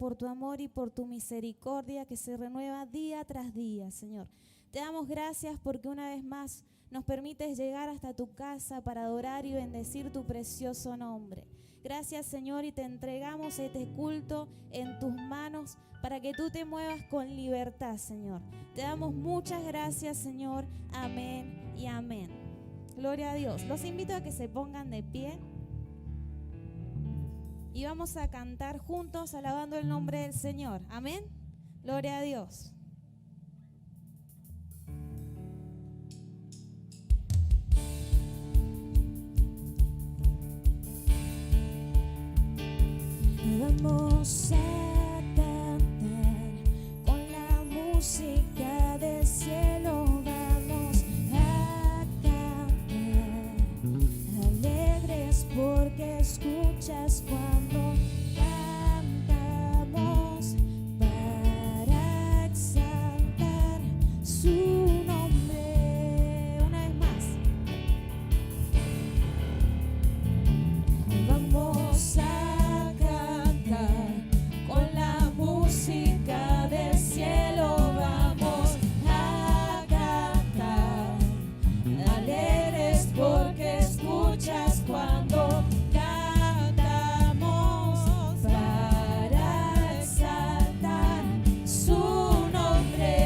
por tu amor y por tu misericordia que se renueva día tras día, Señor. Te damos gracias porque una vez más nos permites llegar hasta tu casa para adorar y bendecir tu precioso nombre. Gracias, Señor, y te entregamos este culto en tus manos para que tú te muevas con libertad, Señor. Te damos muchas gracias, Señor. Amén y amén. Gloria a Dios. Los invito a que se pongan de pie y vamos a cantar juntos alabando el nombre del Señor. Amén. Gloria a Dios. Vamos a cantar con la música del cielo, vamos a cantar alegres porque escuchas cuando cantamos para exaltar su nombre. Una vez más, vamos a con la música del cielo, vamos a cantar alegres porque escuchas cuando cantamos para exaltar su nombre.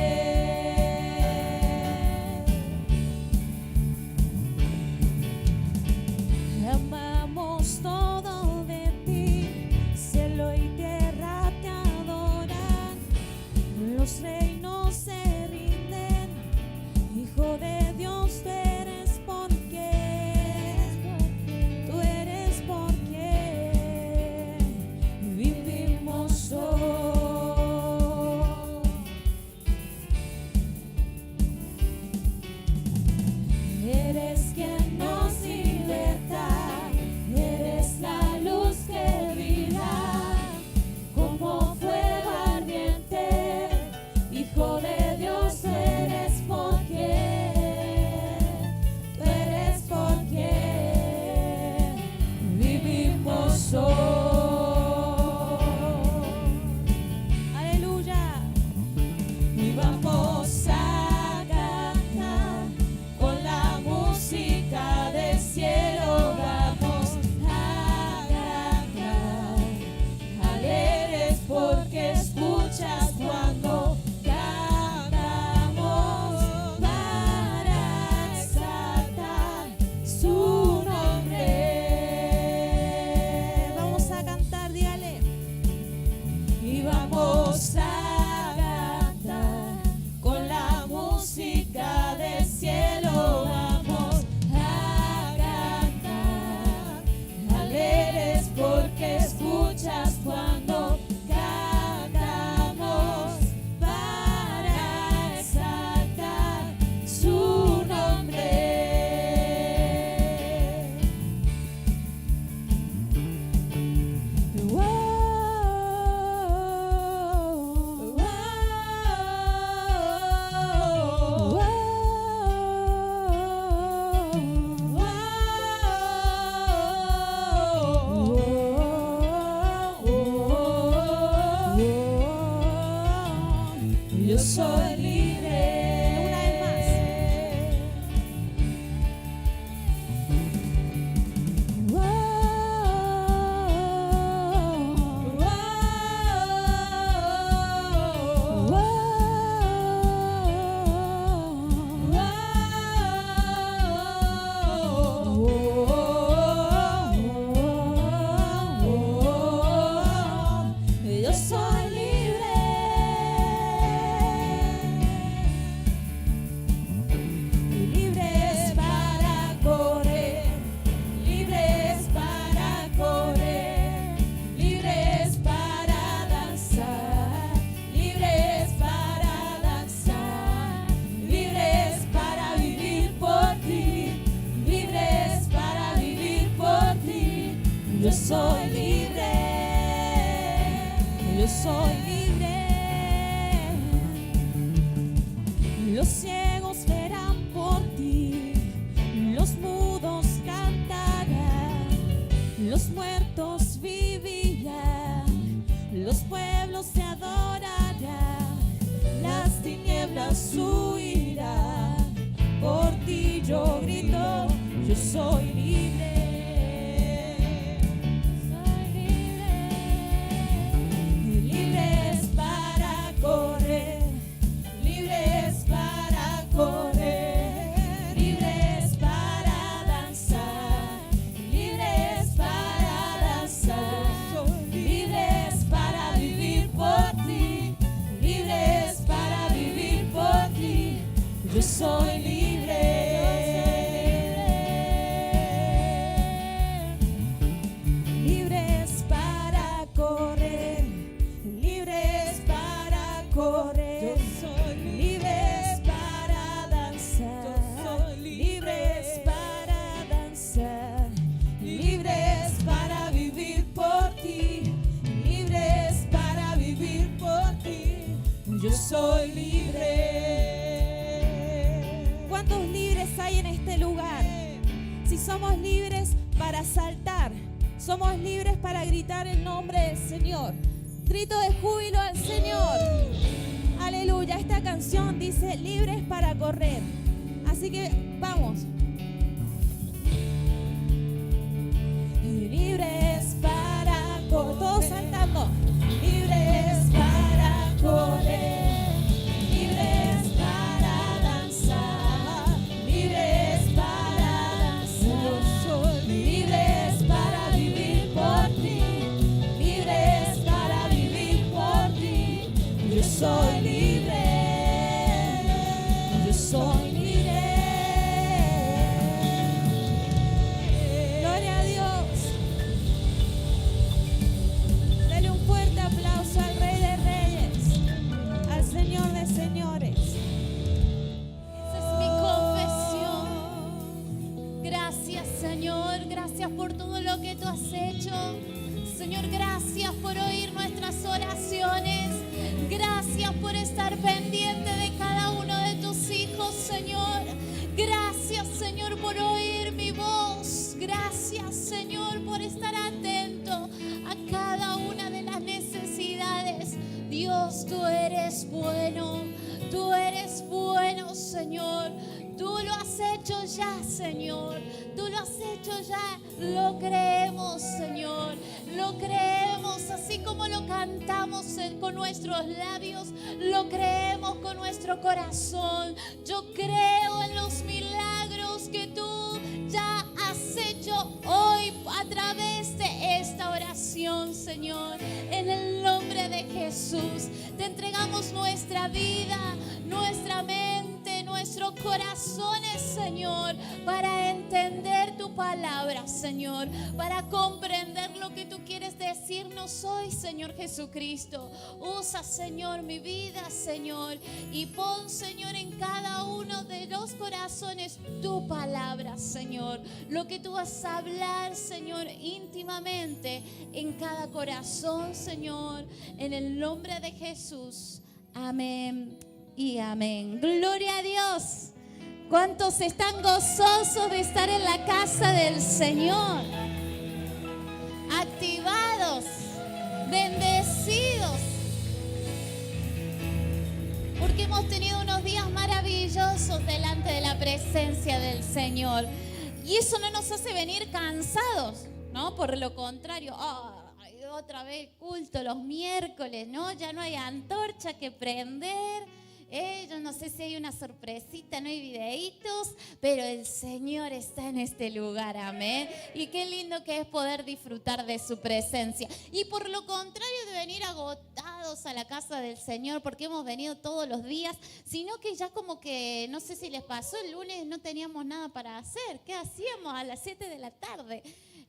Amamos todo de ti, cielo y tierra te adoran, los reinos se rinden, Hijo de Dios tú eres porque vivimos hoy. Eres quien nos liberta, eres la luz que brilla como fuego ardiente, Hijo de Dios eres porque vivimos hoy. Aleluya. Y vamos a cantar con la música del cielo, vamos a cantar alegres porque escuchas cuando cantamos para exaltar su nombre. Vamos a cantar, dígale. Y vamos a cantar con la música del cielo, vamos a cantar alegres porque escuchas cuando cantamos para exaltar su nombre. Yo soy libre. Una vez más. Yo soy libre. Libres para correr, libres para correr, libres para danzar, libres para danzar, libres para vivir por ti, libres para vivir por ti. Yo soy libre, yo soy libre. Los ciegos verán por ti, los mudos cantarán, los muertos vivirán, los pueblos ¿Cuántos libres hay en este lugar? Si somos libres para saltar, somos libres para gritar el nombre del Señor. Grito de júbilo al Señor. Aleluya. Esta canción dice libres para correr. Así que vamos. Libres para correr. Todos saltando. Libres para correr. Libres para danzar. Libres para danzar. Libres para vivir por ti. Libres para vivir por ti. Yo soy libre. Yo soy libre. Gloria a Dios. Dale un fuerte aplauso al Rey de Reyes, al Señor de Señores. Esa es mi confesión. Gracias, Señor. Gracias por todo lo que tú has hecho. Señor, gracias por oír nuestras oraciones. Gracias por estar pendiente de cada uno de tus hijos, Señor. Gracias, Señor, por oír mi voz. Gracias, Señor, por estar atento a cada una de las necesidades. Dios, tú eres bueno. Tú eres bueno, Señor. Tú lo has hecho ya, Señor. Tú lo has hecho ya. Lo creemos, Señor. Lo creemos así como lo cantamos con nuestros labios. Lo creemos con nuestro corazón. Yo creo en los milagros que tú ya has hecho hoy a través de esta oración, Señor. En el nombre de Jesús, te entregamos nuestra vida, nuestra mente, nuestros corazones, Señor, para entender tu palabra, Señor, para comprender lo que tú quieres decirnos hoy, Señor Jesucristo. Usa, Señor, mi vida, Señor, y pon, Señor, en cada uno de los corazones tu palabra, Señor. Lo que tú vas a hablar, Señor, íntimamente en cada corazón, Señor, en el nombre de Jesús. Amén y amén. Gloria a Dios. ¿Cuántos están gozosos de estar en la casa del Señor? Activados, bendecidos, porque hemos tenido unos días maravillosos delante de la presencia del Señor. Y eso no nos hace venir cansados, ¿no? Por lo contrario, otra vez culto los miércoles, ¿no? Ya no hay antorcha que prender. Yo no sé si hay una sorpresita, no hay videitos, pero el Señor está en este lugar, amén. Y qué lindo que es poder disfrutar de su presencia. Y por lo contrario de venir agotados a la casa del Señor, porque hemos venido todos los días, sino que ya como que, no sé si les pasó, el lunes no teníamos nada para hacer. ¿Qué hacíamos a las 7 de la tarde?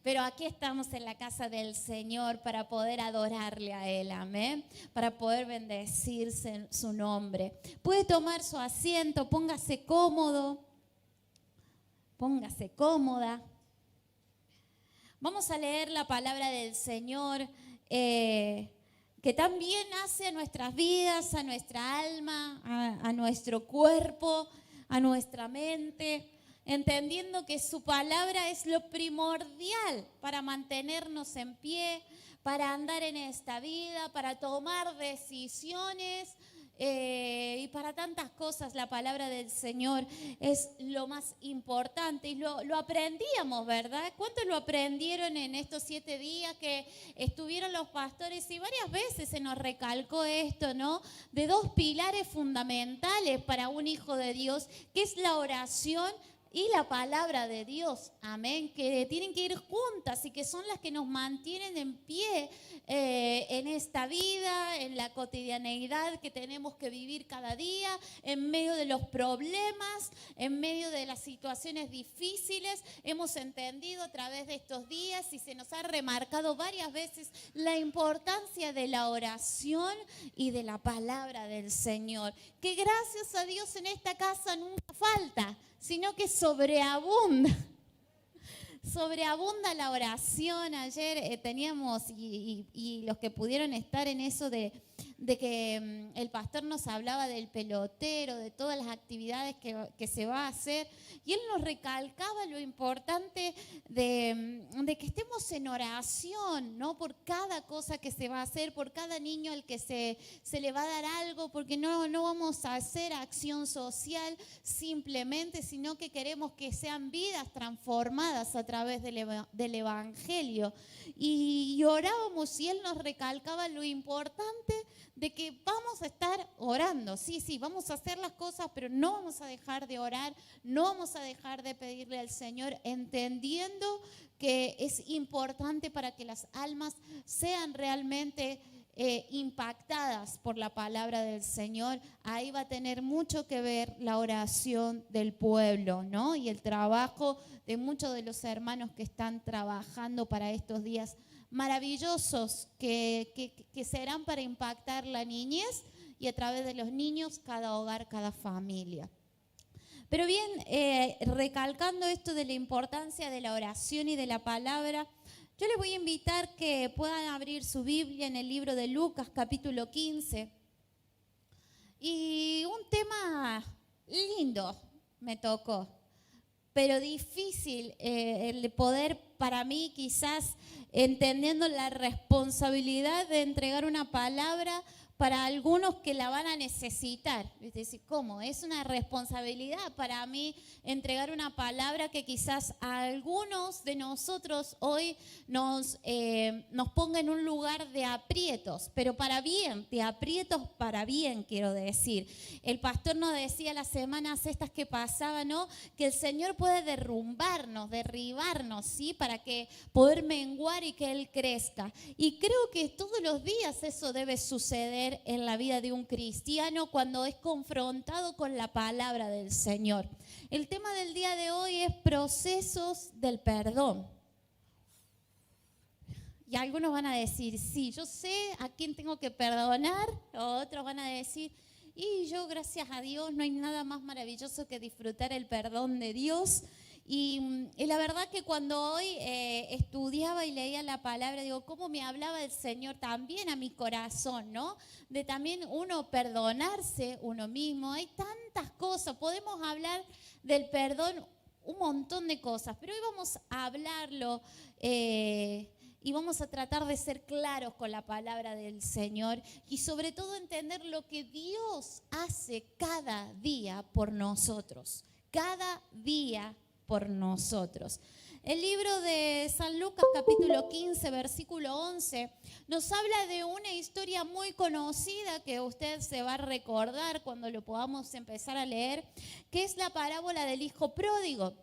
Pero aquí estamos en la casa del Señor para poder adorarle a Él, amén, para poder bendecir su nombre. Puede tomar su asiento, póngase cómodo, póngase cómoda. Vamos a leer la palabra del Señor, que también hace a nuestras vidas, a nuestra alma, a nuestro cuerpo, a nuestra mente, entendiendo que su palabra es lo primordial para mantenernos en pie, para andar en esta vida, para tomar decisiones y para tantas cosas. La palabra del Señor es lo más importante y lo aprendíamos, ¿verdad? ¿Cuántos lo aprendieron en estos 7 días que estuvieron los pastores? Y varias veces se nos recalcó esto, ¿no? De 2 pilares fundamentales para un hijo de Dios, que es la oración y la palabra de Dios, amén, que tienen que ir juntas y que son las que nos mantienen en pie en esta vida, en la cotidianeidad que tenemos que vivir cada día, en medio de los problemas, en medio de las situaciones difíciles. Hemos entendido a través de estos días y se nos ha remarcado varias veces la importancia de la oración y de la palabra del Señor, que gracias a Dios en esta casa nunca falta, sino que sobreabunda. Sobreabunda la oración. Ayer teníamos, y los que pudieron estar en eso de el pastor nos hablaba del pelotero, de todas las actividades que se va a hacer, y él nos recalcaba lo importante de que estemos en oración, ¿no? Por cada cosa que se va a hacer, por cada niño al que se le va a dar algo, porque no vamos a hacer acción social simplemente, sino que queremos que sean vidas transformadas a través del Evangelio. Y orábamos y él nos recalcaba lo importante de que vamos a estar orando. Sí, vamos a hacer las cosas, pero no vamos a dejar de orar, no vamos a dejar de pedirle al Señor, entendiendo que es importante para que las almas sean realmente impactadas por la palabra del Señor. Ahí va a tener mucho que ver la oración del pueblo, ¿no? Y el trabajo de muchos de los hermanos que están trabajando para estos días maravillosos que serán para impactar la niñez y a través de los niños cada hogar, cada familia. Pero bien, recalcando esto de la importancia de la oración y de la palabra, yo les voy a invitar que puedan abrir su Biblia en el libro de Lucas, capítulo 15. Y un tema lindo me tocó, pero difícil el de poder, para mí quizás, entendiendo la responsabilidad de entregar una palabra para algunos que la van a necesitar. Es decir, ¿cómo? Es una responsabilidad para mí entregar una palabra que quizás a algunos de nosotros hoy nos ponga en un lugar de aprietos, pero para bien, de aprietos para bien, quiero decir. El pastor nos decía las semanas estas que pasaban, ¿no? Que el Señor puede derribarnos, ¿sí? Para que poder menguar y que Él crezca. Y creo que todos los días eso debe suceder en la vida de un cristiano cuando es confrontado con la palabra del Señor. El tema del día de hoy es procesos del perdón. Y algunos van a decir, sí, yo sé a quién tengo que perdonar, otros van a decir, y yo, gracias a Dios, no hay nada más maravilloso que disfrutar el perdón de Dios. Y la verdad que cuando hoy estudiaba y leía la palabra, digo, cómo me hablaba el Señor también a mi corazón, ¿no? De también uno perdonarse uno mismo. Hay tantas cosas, podemos hablar del perdón un montón de cosas, pero hoy vamos a hablarlo y vamos a tratar de ser claros con la palabra del Señor y sobre todo entender lo que Dios hace cada día por nosotros, cada día por nosotros. El libro de San Lucas, capítulo 15, versículo 11, nos habla de una historia muy conocida que usted se va a recordar cuando lo podamos empezar a leer, que es la parábola del hijo pródigo.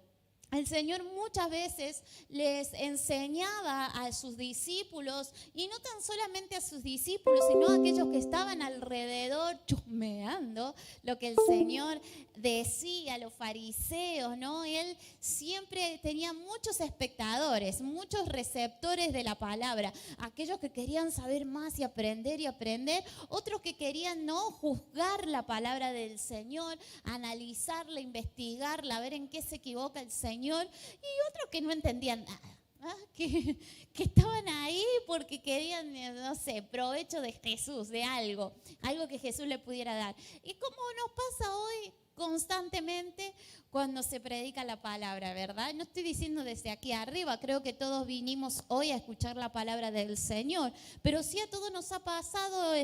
El Señor muchas veces les enseñaba a sus discípulos, y no tan solamente a sus discípulos, sino a aquellos que estaban alrededor chusmeando lo que el Señor decía, los fariseos, ¿no? Él siempre tenía muchos espectadores, muchos receptores de la palabra, aquellos que querían saber más y aprender, otros que querían no juzgar la palabra del Señor, analizarla, investigarla, ver en qué se equivoca el Señor, y otros que no entendían nada, que estaban ahí porque querían, no sé, provecho de Jesús, de algo que Jesús le pudiera dar. Y como nos pasa hoy constantemente cuando se predica la palabra, ¿verdad? No estoy diciendo desde aquí arriba, creo que todos vinimos hoy a escuchar la palabra del Señor, pero sí a todos nos ha pasado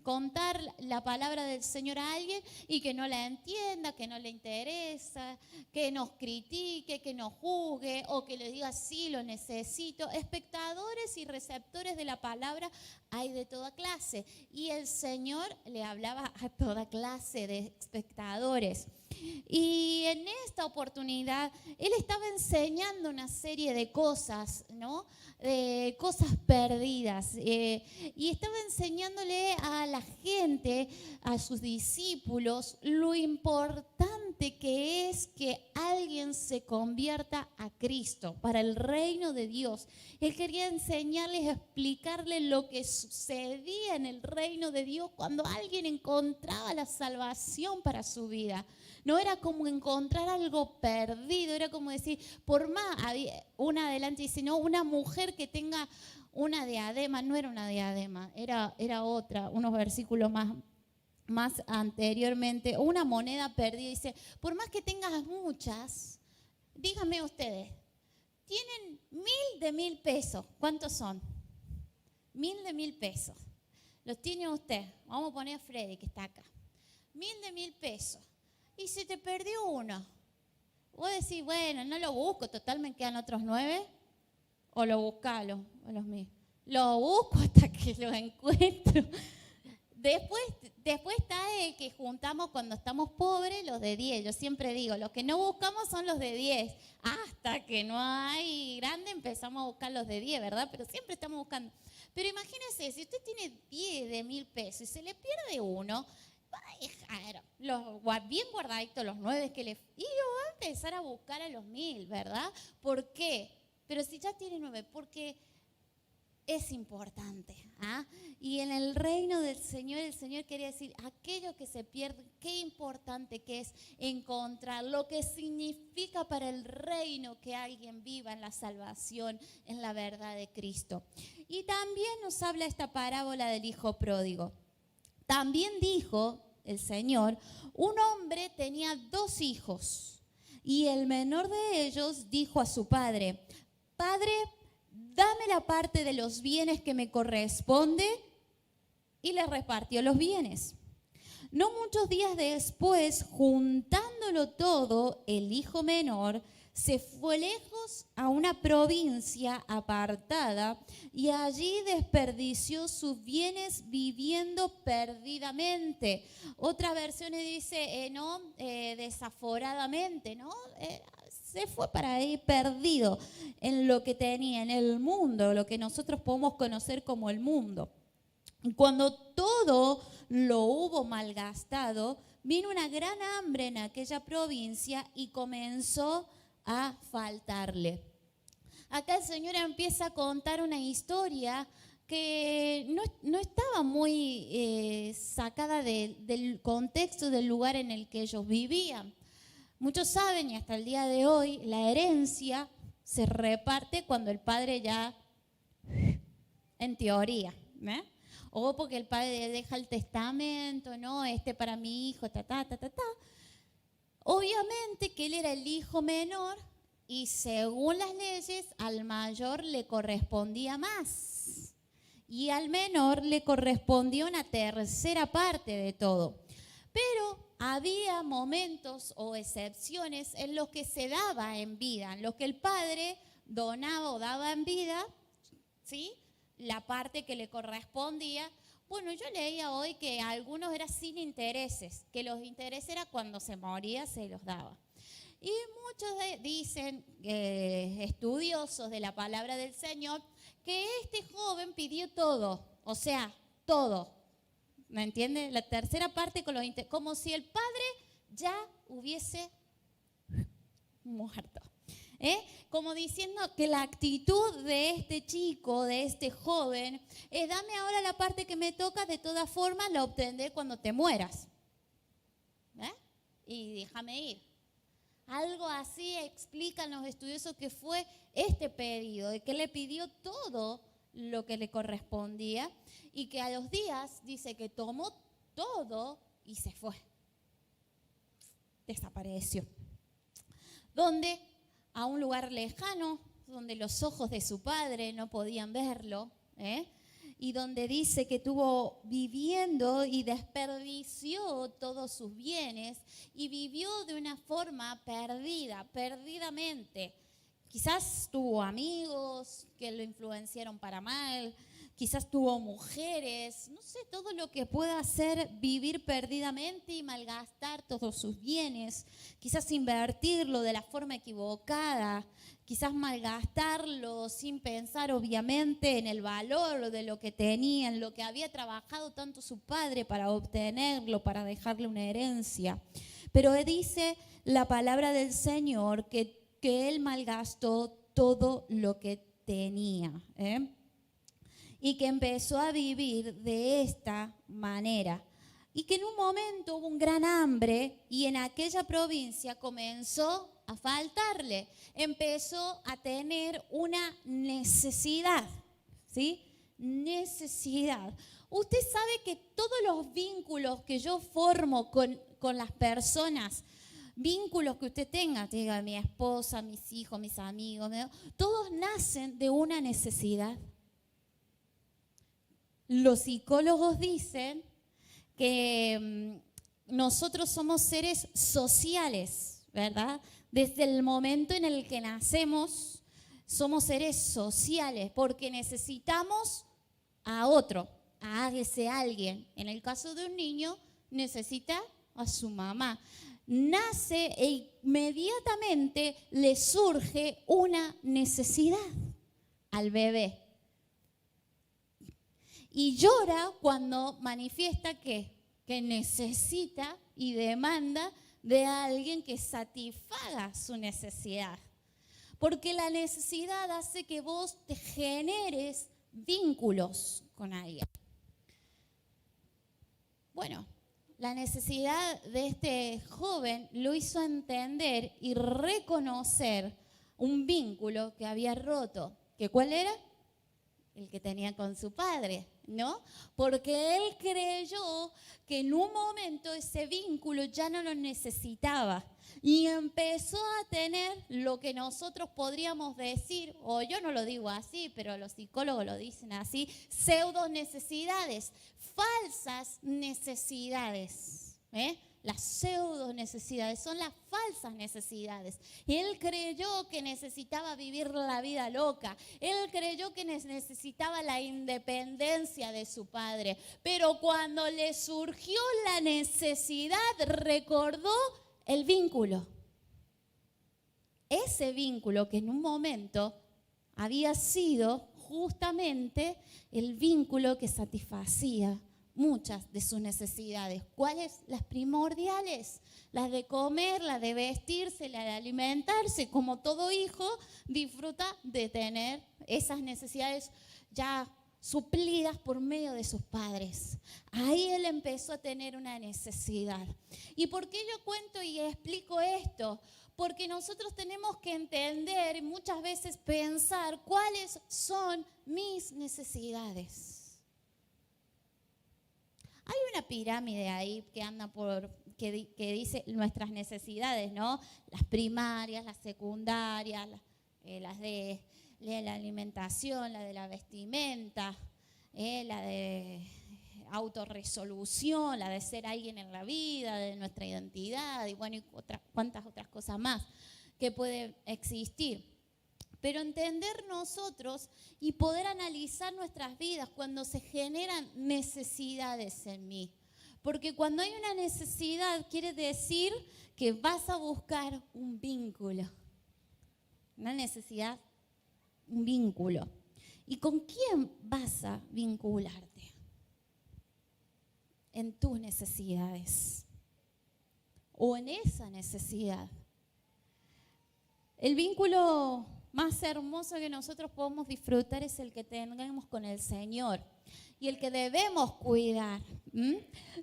contar la palabra del Señor a alguien y que no la entienda, que no le interesa, que nos critique, que nos juzgue o que le diga sí, lo necesito. Espectadores y receptores de la palabra hay de toda clase y el Señor le hablaba a toda clase de espectadores. Y en esta oportunidad Él estaba enseñando una serie de cosas, ¿no? De cosas perdidas, y estaba enseñándole a la gente, a sus discípulos, lo importante que es que alguien se convierta a Cristo para el reino de Dios. Él quería enseñarles, explicarles lo que sucedía en el reino de Dios cuando alguien encontraba la salvación para su vida. No no era como encontrar algo perdido, era como decir, por más, una adelante dice, no, una mujer que tenga una diadema, no era una diadema, era otra, unos versículos más anteriormente, una moneda perdida, dice, por más que tengas muchas, díganme ustedes, tienen 1.000 de 1.000 pesos, ¿cuántos son? 1.000 de 1.000 pesos, los tiene usted, vamos a poner a Freddy que está acá, 1.000 de 1.000 pesos, y se te perdió uno, vos decís, bueno, no lo busco, total me quedan otros 9, o lo buscalo, o los míos, lo busco hasta que lo encuentro. Después está el que juntamos cuando estamos pobres, los de 10. Yo siempre digo, los que no buscamos son los de 10. Hasta que no hay grande empezamos a buscar los de 10, ¿verdad? Pero siempre estamos buscando. Pero imagínese, si usted tiene 10 de 1.000 pesos y se le pierde uno, va a dejar bien guardaditos los 9 que le... Y va a empezar a buscar a los 1.000, ¿verdad? ¿Por qué? Pero si ya tiene 9, porque... es importante. ¿Ah? Y en el reino del Señor, el Señor quería decir, aquello que se pierde, qué importante que es encontrar, lo que significa para el reino que alguien viva en la salvación, en la verdad de Cristo. Y también nos habla esta parábola del hijo pródigo. También dijo el Señor, un hombre tenía 2 hijos, y el menor de ellos dijo a su padre, Padre, dame la parte de los bienes que me corresponde, y le repartió los bienes. No muchos días después, juntándolo todo, el hijo menor se fue lejos a una provincia apartada y allí desperdició sus bienes viviendo perdidamente. Otra versión dice, desaforadamente, ¿no? Se fue para ahí perdido en lo que tenía, en el mundo, lo que nosotros podemos conocer como el mundo. Cuando todo lo hubo malgastado, vino una gran hambre en aquella provincia y comenzó a faltarle. Acá el Señor empieza a contar una historia que no estaba muy sacada del contexto del lugar en el que ellos vivían. Muchos saben, y hasta el día de hoy, la herencia se reparte cuando el padre ya, en teoría, ¿eh? O porque el padre deja el testamento, ¿no? Para mi hijo, Obviamente que él era el hijo menor y según las leyes, al mayor le correspondía más. Y al menor le correspondía una tercera parte de todo. Pero había momentos o excepciones en los que se daba en vida, en los que el padre donaba o daba en vida, ¿sí?, la parte que le correspondía. Bueno, yo leía hoy que a algunos era sin intereses, que los intereses era cuando se moría se los daba. Y muchos dicen, estudiosos de la palabra del Señor, que este joven pidió todo, o sea, todo. ¿Me entiende? La tercera parte con los como si el padre ya hubiese muerto. Como diciendo que la actitud de este chico, de este joven, es dame ahora la parte que me toca, de todas formas la obtendré cuando te mueras. Y déjame ir. Algo así explican los estudiosos que fue este pedido, de que le pidió todo lo que le correspondía y que a los días dice que tomó todo y se fue. Desapareció. Donde a un lugar lejano, donde los ojos de su padre no podían verlo, y donde dice que estuvo viviendo y desperdició todos sus bienes y vivió de una forma perdidamente. Quizás tuvo amigos que lo influenciaron para mal, quizás tuvo mujeres, no sé, todo lo que pueda hacer vivir perdidamente y malgastar todos sus bienes, quizás invertirlo de la forma equivocada, quizás malgastarlo sin pensar obviamente en el valor de lo que tenía, en lo que había trabajado tanto su padre para obtenerlo, para dejarle una herencia. Pero dice la palabra del Señor que él malgastó todo lo que tenía, y que empezó a vivir de esta manera. y que en un momento hubo un gran hambre y en aquella provincia comenzó a faltarle, empezó a tener una necesidad, ¿sí? Necesidad. Usted sabe que todos los vínculos que yo formo con las personas, vínculos que usted tenga, diga mi esposa, mis hijos, mis amigos, todos nacen de una necesidad. Los psicólogos dicen que nosotros somos seres sociales, ¿verdad? Desde el momento en el que nacemos, somos seres sociales porque necesitamos a otro, a ese alguien. En el caso de un niño, necesita a su mamá. Nace e inmediatamente le surge una necesidad al bebé. Y llora cuando manifiesta que necesita y demanda de alguien que satisfaga su necesidad. Porque la necesidad hace que vos te generes vínculos con alguien. Bueno, la necesidad de este joven lo hizo entender y reconocer un vínculo que había roto. ¿Que cuál era? El que tenía con su padre, ¿no? Porque él creyó que en un momento ese vínculo ya no lo necesitaba y empezó a tener lo que nosotros podríamos decir, o yo no lo digo así, pero los psicólogos lo dicen así, pseudo necesidades, falsas necesidades, Las pseudo necesidades son las falsas necesidades. Él creyó que necesitaba vivir la vida loca. Él creyó que necesitaba la independencia de su padre. Pero cuando le surgió la necesidad, recordó el vínculo. Ese vínculo que en un momento había sido justamente el vínculo que satisfacía muchas de sus necesidades. ¿Cuáles? Las primordiales, las de comer, las de vestirse, las de alimentarse. Como todo hijo disfruta de tener esas necesidades ya suplidas por medio de sus padres. Ahí él empezó a tener una necesidad. ¿Y por qué yo cuento y explico esto? Porque nosotros tenemos que entender y muchas veces pensar cuáles son mis necesidades. Hay una pirámide ahí que anda que dice nuestras necesidades, ¿no? Las primarias, las secundarias, las de la alimentación, la de la vestimenta, la de autorresolución, la de ser alguien en la vida, de nuestra identidad y bueno, y cuántas otras cosas más que pueden existir. Pero entender nosotros y poder analizar nuestras vidas cuando se generan necesidades en mí. Porque cuando hay una necesidad quiere decir que vas a buscar un vínculo. Una necesidad, un vínculo. ¿Y con quién vas a vincularte? En tus necesidades. O en esa necesidad. El vínculo más hermoso que nosotros podemos disfrutar es el que tengamos con el Señor y el que debemos cuidar.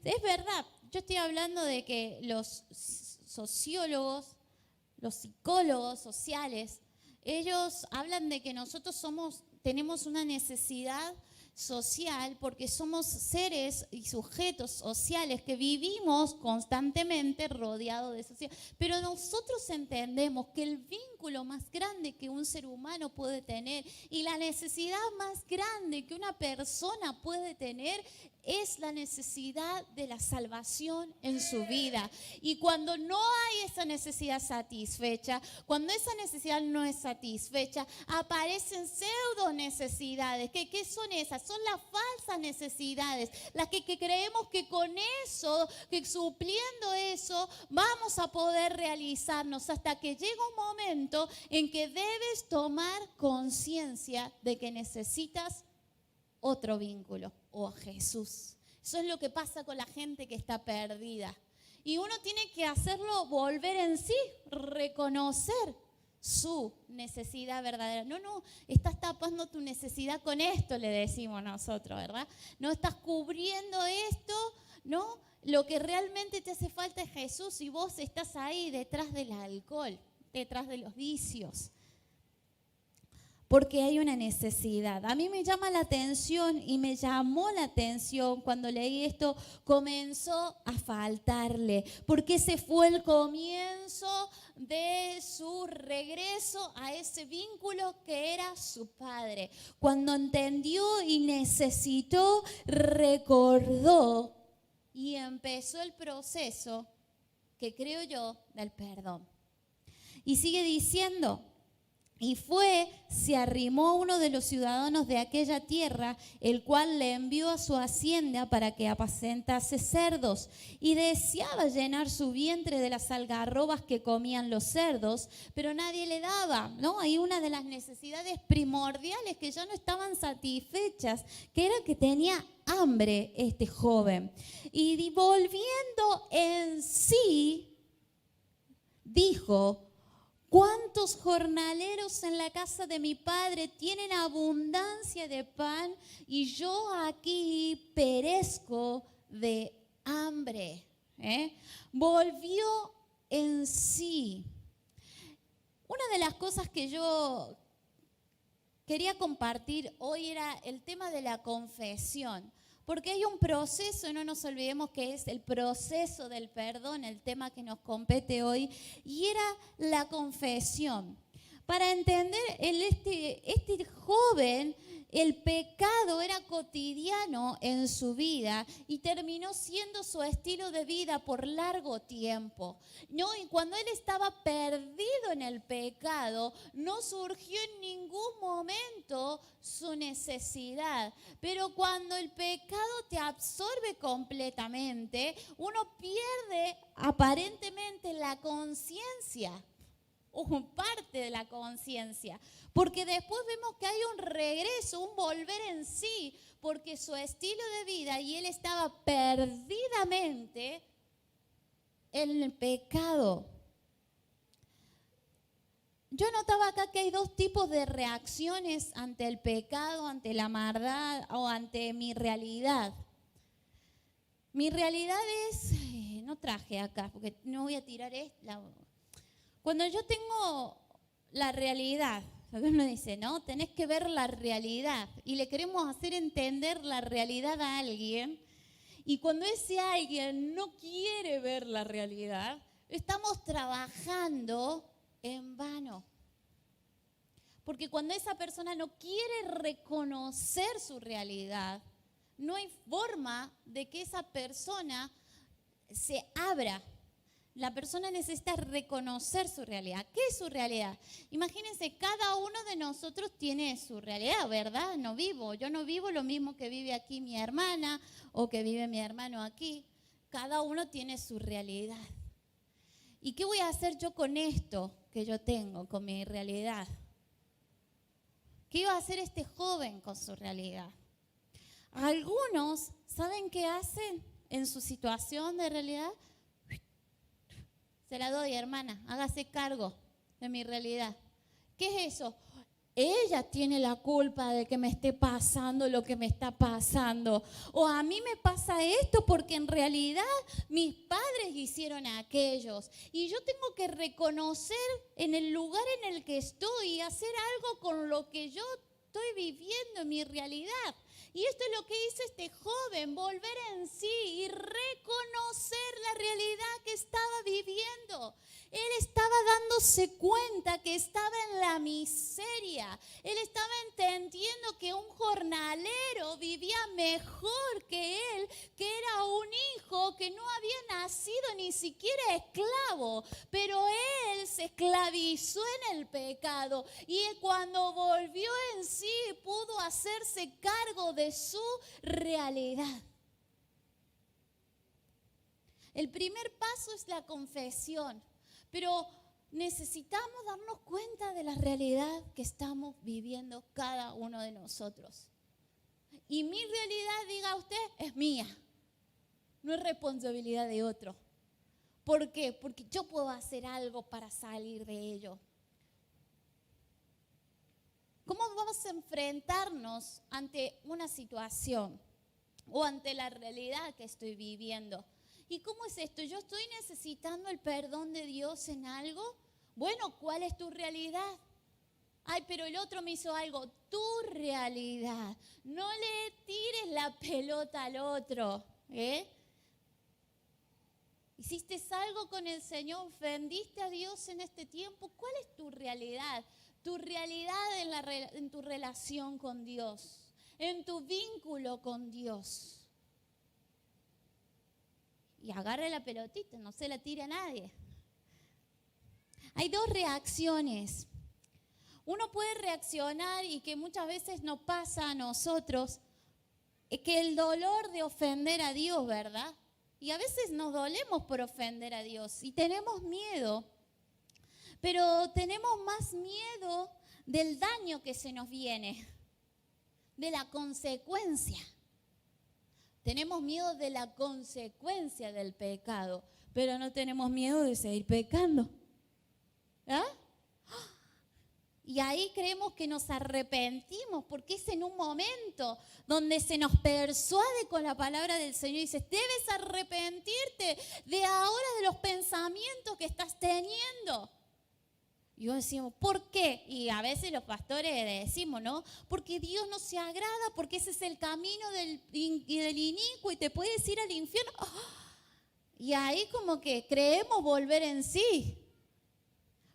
Es verdad, yo estoy hablando de que los sociólogos, los psicólogos sociales, ellos hablan de que nosotros tenemos una necesidad social porque somos seres y sujetos sociales que vivimos constantemente rodeados de sociedad. Pero nosotros entendemos que el vínculo más grande que un ser humano puede tener y la necesidad más grande que una persona puede tener es la necesidad de la salvación en su vida. Y cuando no hay esa necesidad satisfecha, cuando esa necesidad no es satisfecha, aparecen pseudo necesidades. ¿Qué son esas? Son las falsas necesidades, las que creemos que con eso, que supliendo eso, vamos a poder realizarnos hasta que llega un momento en que debes tomar conciencia de que necesitas otro vínculo o a Jesús. Eso es lo que pasa con la gente que está perdida. Y uno tiene que hacerlo volver en sí, reconocer su necesidad verdadera. No, estás tapando tu necesidad con esto, le decimos nosotros, ¿verdad? No estás cubriendo esto ¿no? Lo que realmente te hace falta es Jesús y vos estás ahí detrás del alcohol, detrás de los vicios. Porque hay una necesidad. A mí me llama la atención y me llamó la atención cuando leí esto, comenzó a faltarle, porque ese fue el comienzo de su regreso a ese vínculo que era su padre. Cuando entendió y necesitó, recordó y empezó el proceso, que creo yo, del perdón. Y sigue diciendo: y se arrimó uno de los ciudadanos de aquella tierra, el cual le envió a su hacienda para que apacentase cerdos, y deseaba llenar su vientre de las algarrobas que comían los cerdos, pero nadie le daba, ¿no? Hay una de las necesidades primordiales que ya no estaban satisfechas, que era que tenía hambre este joven. Y volviendo en sí, dijo: ¿cuántos jornaleros en la casa de mi padre tienen abundancia de pan y yo aquí perezco de hambre? Volvió en sí. Una de las cosas que yo quería compartir hoy era el tema de la confesión. Porque hay un proceso, no nos olvidemos que es el proceso del perdón, el tema que nos compete hoy, y era la confesión. Para entender, este joven, el pecado era cotidiano en su vida y terminó siendo su estilo de vida por largo tiempo, ¿no? Y cuando él estaba perdido en el pecado, no surgió en ningún momento su necesidad. Pero cuando el pecado te absorbe completamente, uno pierde aparentemente la conciencia, o parte de la conciencia, porque después vemos que hay un regreso, un volver en sí, porque su estilo de vida y él estaba perdidamente en el pecado. Yo notaba acá que hay dos tipos de reacciones ante el pecado, ante la maldad o ante mi realidad. Mi realidad es, no traje acá porque no voy a tirar esta. Cuando yo tengo la realidad, uno dice, no, tenés que ver la realidad y le queremos hacer entender la realidad a alguien, y cuando ese alguien no quiere ver la realidad, estamos trabajando en vano. Porque cuando esa persona no quiere reconocer su realidad, no hay forma de que esa persona se abra. La persona necesita reconocer su realidad. ¿Qué es su realidad? Imagínense, cada uno de nosotros tiene su realidad, ¿verdad? Yo no vivo lo mismo que vive aquí mi hermana o que vive mi hermano aquí. Cada uno tiene su realidad. ¿Y qué voy a hacer yo con esto que yo tengo, con mi realidad? ¿Qué iba a hacer este joven con su realidad? Algunos, ¿saben qué hacen en su situación de realidad? Se la doy, hermana, hágase cargo de mi realidad. ¿Qué es eso? Ella tiene la culpa de que me esté pasando lo que me está pasando. O a mí me pasa esto porque en realidad mis padres hicieron aquellos. Y yo tengo que reconocer en el lugar en el que estoy y hacer algo con lo que yo estoy viviendo en mi realidad. Y esto es lo que hizo este joven, volver en sí y reconocer la realidad que estaba viviendo. Él estaba dándose cuenta que estaba en la miseria. Él estaba entendiendo que un jornalero vivía mejor que él, que era un hijo que no había nacido ni siquiera esclavo. Pero él se esclavizó en el pecado y cuando volvió en sí pudo hacerse cargo de su realidad. El primer paso es la confesión. Pero necesitamos darnos cuenta de la realidad que estamos viviendo cada uno de nosotros. Y mi realidad, diga usted, es mía. No es responsabilidad de otro. ¿Por qué? Porque yo puedo hacer algo para salir de ello. ¿Cómo vamos a enfrentarnos ante una situación? o ante la realidad que estoy viviendo. ¿Y cómo es esto? ¿Yo estoy necesitando el perdón de Dios en algo? Bueno, ¿cuál es tu realidad? Ay, pero el otro me hizo algo. Tu realidad. No le tires la pelota al otro. ¿Hiciste algo con el Señor? ¿Ofendiste a Dios en este tiempo? ¿Cuál es tu realidad? Tu realidad en tu relación con Dios, en tu vínculo con Dios. Y agarre la pelotita, no se la tire a nadie. Hay dos reacciones. Uno puede reaccionar y que muchas veces nos pasa a nosotros, que el dolor de ofender a Dios, ¿verdad? Y a veces nos dolemos por ofender a Dios y tenemos miedo, pero tenemos más miedo del daño que se nos viene, de la consecuencia. Tenemos miedo de la consecuencia del pecado, pero no tenemos miedo de seguir pecando. ¿Ah? Y ahí creemos que nos arrepentimos, porque es en un momento donde se nos persuade con la palabra del Señor y dice, debes arrepentirte de ahora de los pensamientos que estás teniendo. Y yo decimos, ¿por qué? Y a veces los pastores decimos, ¿no? Porque Dios no se agrada, porque ese es el camino del inicuo y te puedes ir al infierno. Y ahí como que creemos volver en sí.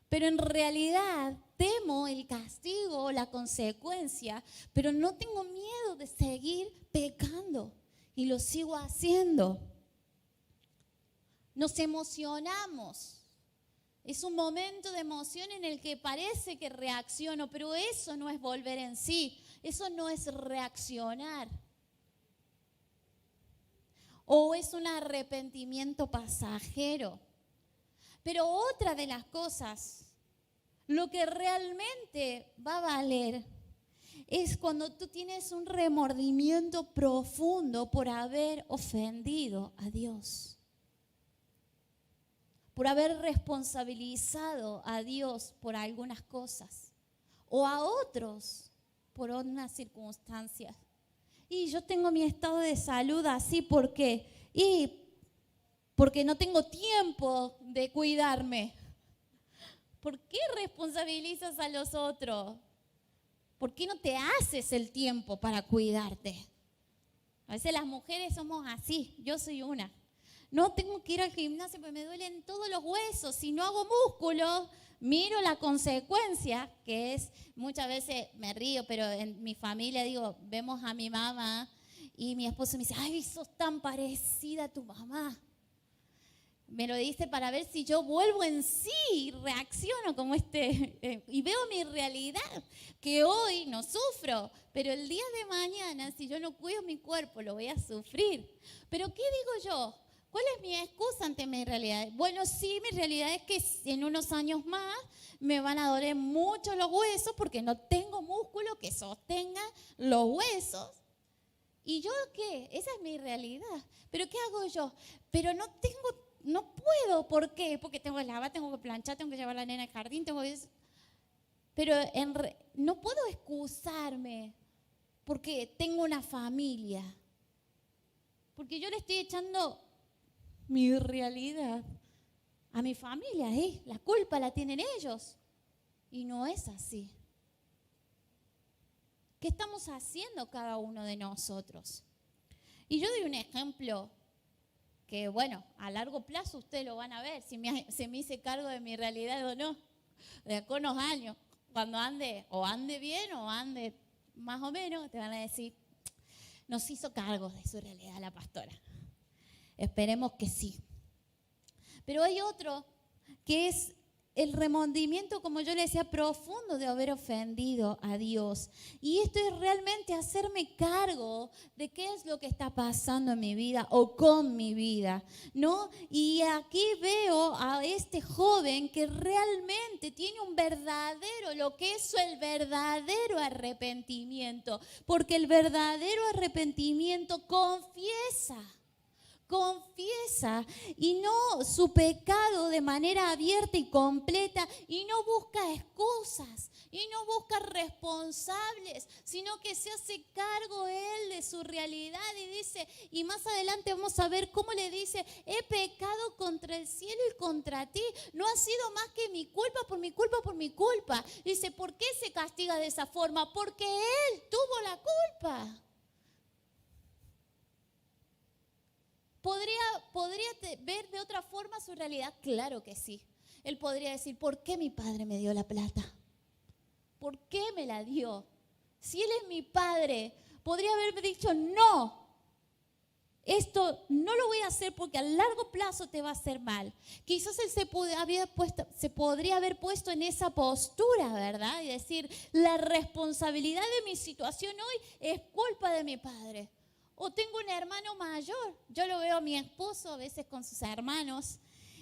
Pero en realidad temo el castigo, la consecuencia, pero no tengo miedo de seguir pecando y lo sigo haciendo. Nos emocionamos. Es un momento de emoción en el que parece que reacciono, pero eso no es volver en sí, eso no es reaccionar. O es un arrepentimiento pasajero. Pero otra de las cosas, lo que realmente va a valer, es cuando tú tienes un remordimiento profundo por haber ofendido a Dios. Por haber responsabilizado a Dios por algunas cosas o a otros por unas circunstancias. Y yo tengo mi estado de salud así porque no tengo tiempo de cuidarme. ¿Por qué responsabilizas a los otros? ¿Por qué no te haces el tiempo para cuidarte? A veces las mujeres somos así, yo soy una. No tengo que ir al gimnasio porque me duelen todos los huesos. Si no hago músculo, miro la consecuencia, que es, muchas veces me río, pero en mi familia digo, vemos a mi mamá y mi esposo me dice, ay, sos tan parecida a tu mamá. Me lo dice para ver si yo vuelvo en sí y reacciono como y veo mi realidad, que hoy no sufro, pero el día de mañana, si yo no cuido mi cuerpo, lo voy a sufrir. ¿Pero qué digo yo? ¿Cuál es mi excusa ante mi realidad? Bueno, sí, mi realidad es que en unos años más me van a doler mucho los huesos porque no tengo músculo que sostenga los huesos. ¿Y yo qué? Esa es mi realidad. ¿Pero qué hago yo? Pero no puedo. ¿Por qué? Porque tengo que lavar, tengo que planchar, tengo que llevar a la nena al jardín, pero no puedo excusarme porque tengo una familia. Porque yo le estoy echando mi realidad a mi familia, la culpa la tienen ellos. Y no es así. ¿Qué estamos haciendo cada uno de nosotros? Y yo doy un ejemplo que, bueno, a largo plazo ustedes lo van a ver, si me hice cargo de mi realidad o no. De acá a unos años, cuando ande bien o ande más o menos, te van a decir, nos hizo cargo de su realidad la pastora. Esperemos que sí. Pero hay otro que es el remordimiento, como yo le decía, profundo de haber ofendido a Dios. Y esto es realmente hacerme cargo de qué es lo que está pasando en mi vida o con mi vida, ¿no? Y aquí veo a este joven que realmente tiene lo que es el verdadero arrepentimiento. Porque el verdadero arrepentimiento confiesa confiesa y no su pecado de manera abierta y completa y no busca excusas y no busca responsables, sino que se hace cargo él de su realidad y dice, y más adelante vamos a ver cómo le dice, he pecado contra el cielo y contra ti, no ha sido más que mi culpa, por mi culpa, por mi culpa. Dice, ¿por qué se castiga de esa forma? Porque él tuvo la culpa. ¿Podría ver de otra forma su realidad? Claro que sí. Él podría decir, ¿por qué mi padre me dio la plata? ¿Por qué me la dio? Si él es mi padre, podría haberme dicho, no, esto no lo voy a hacer porque a largo plazo te va a hacer mal. Quizás él se podría haber puesto en esa postura, ¿verdad? Y decir, la responsabilidad de mi situación hoy es culpa de mi padre. O tengo un hermano mayor. Yo lo veo a mi esposo a veces con sus hermanos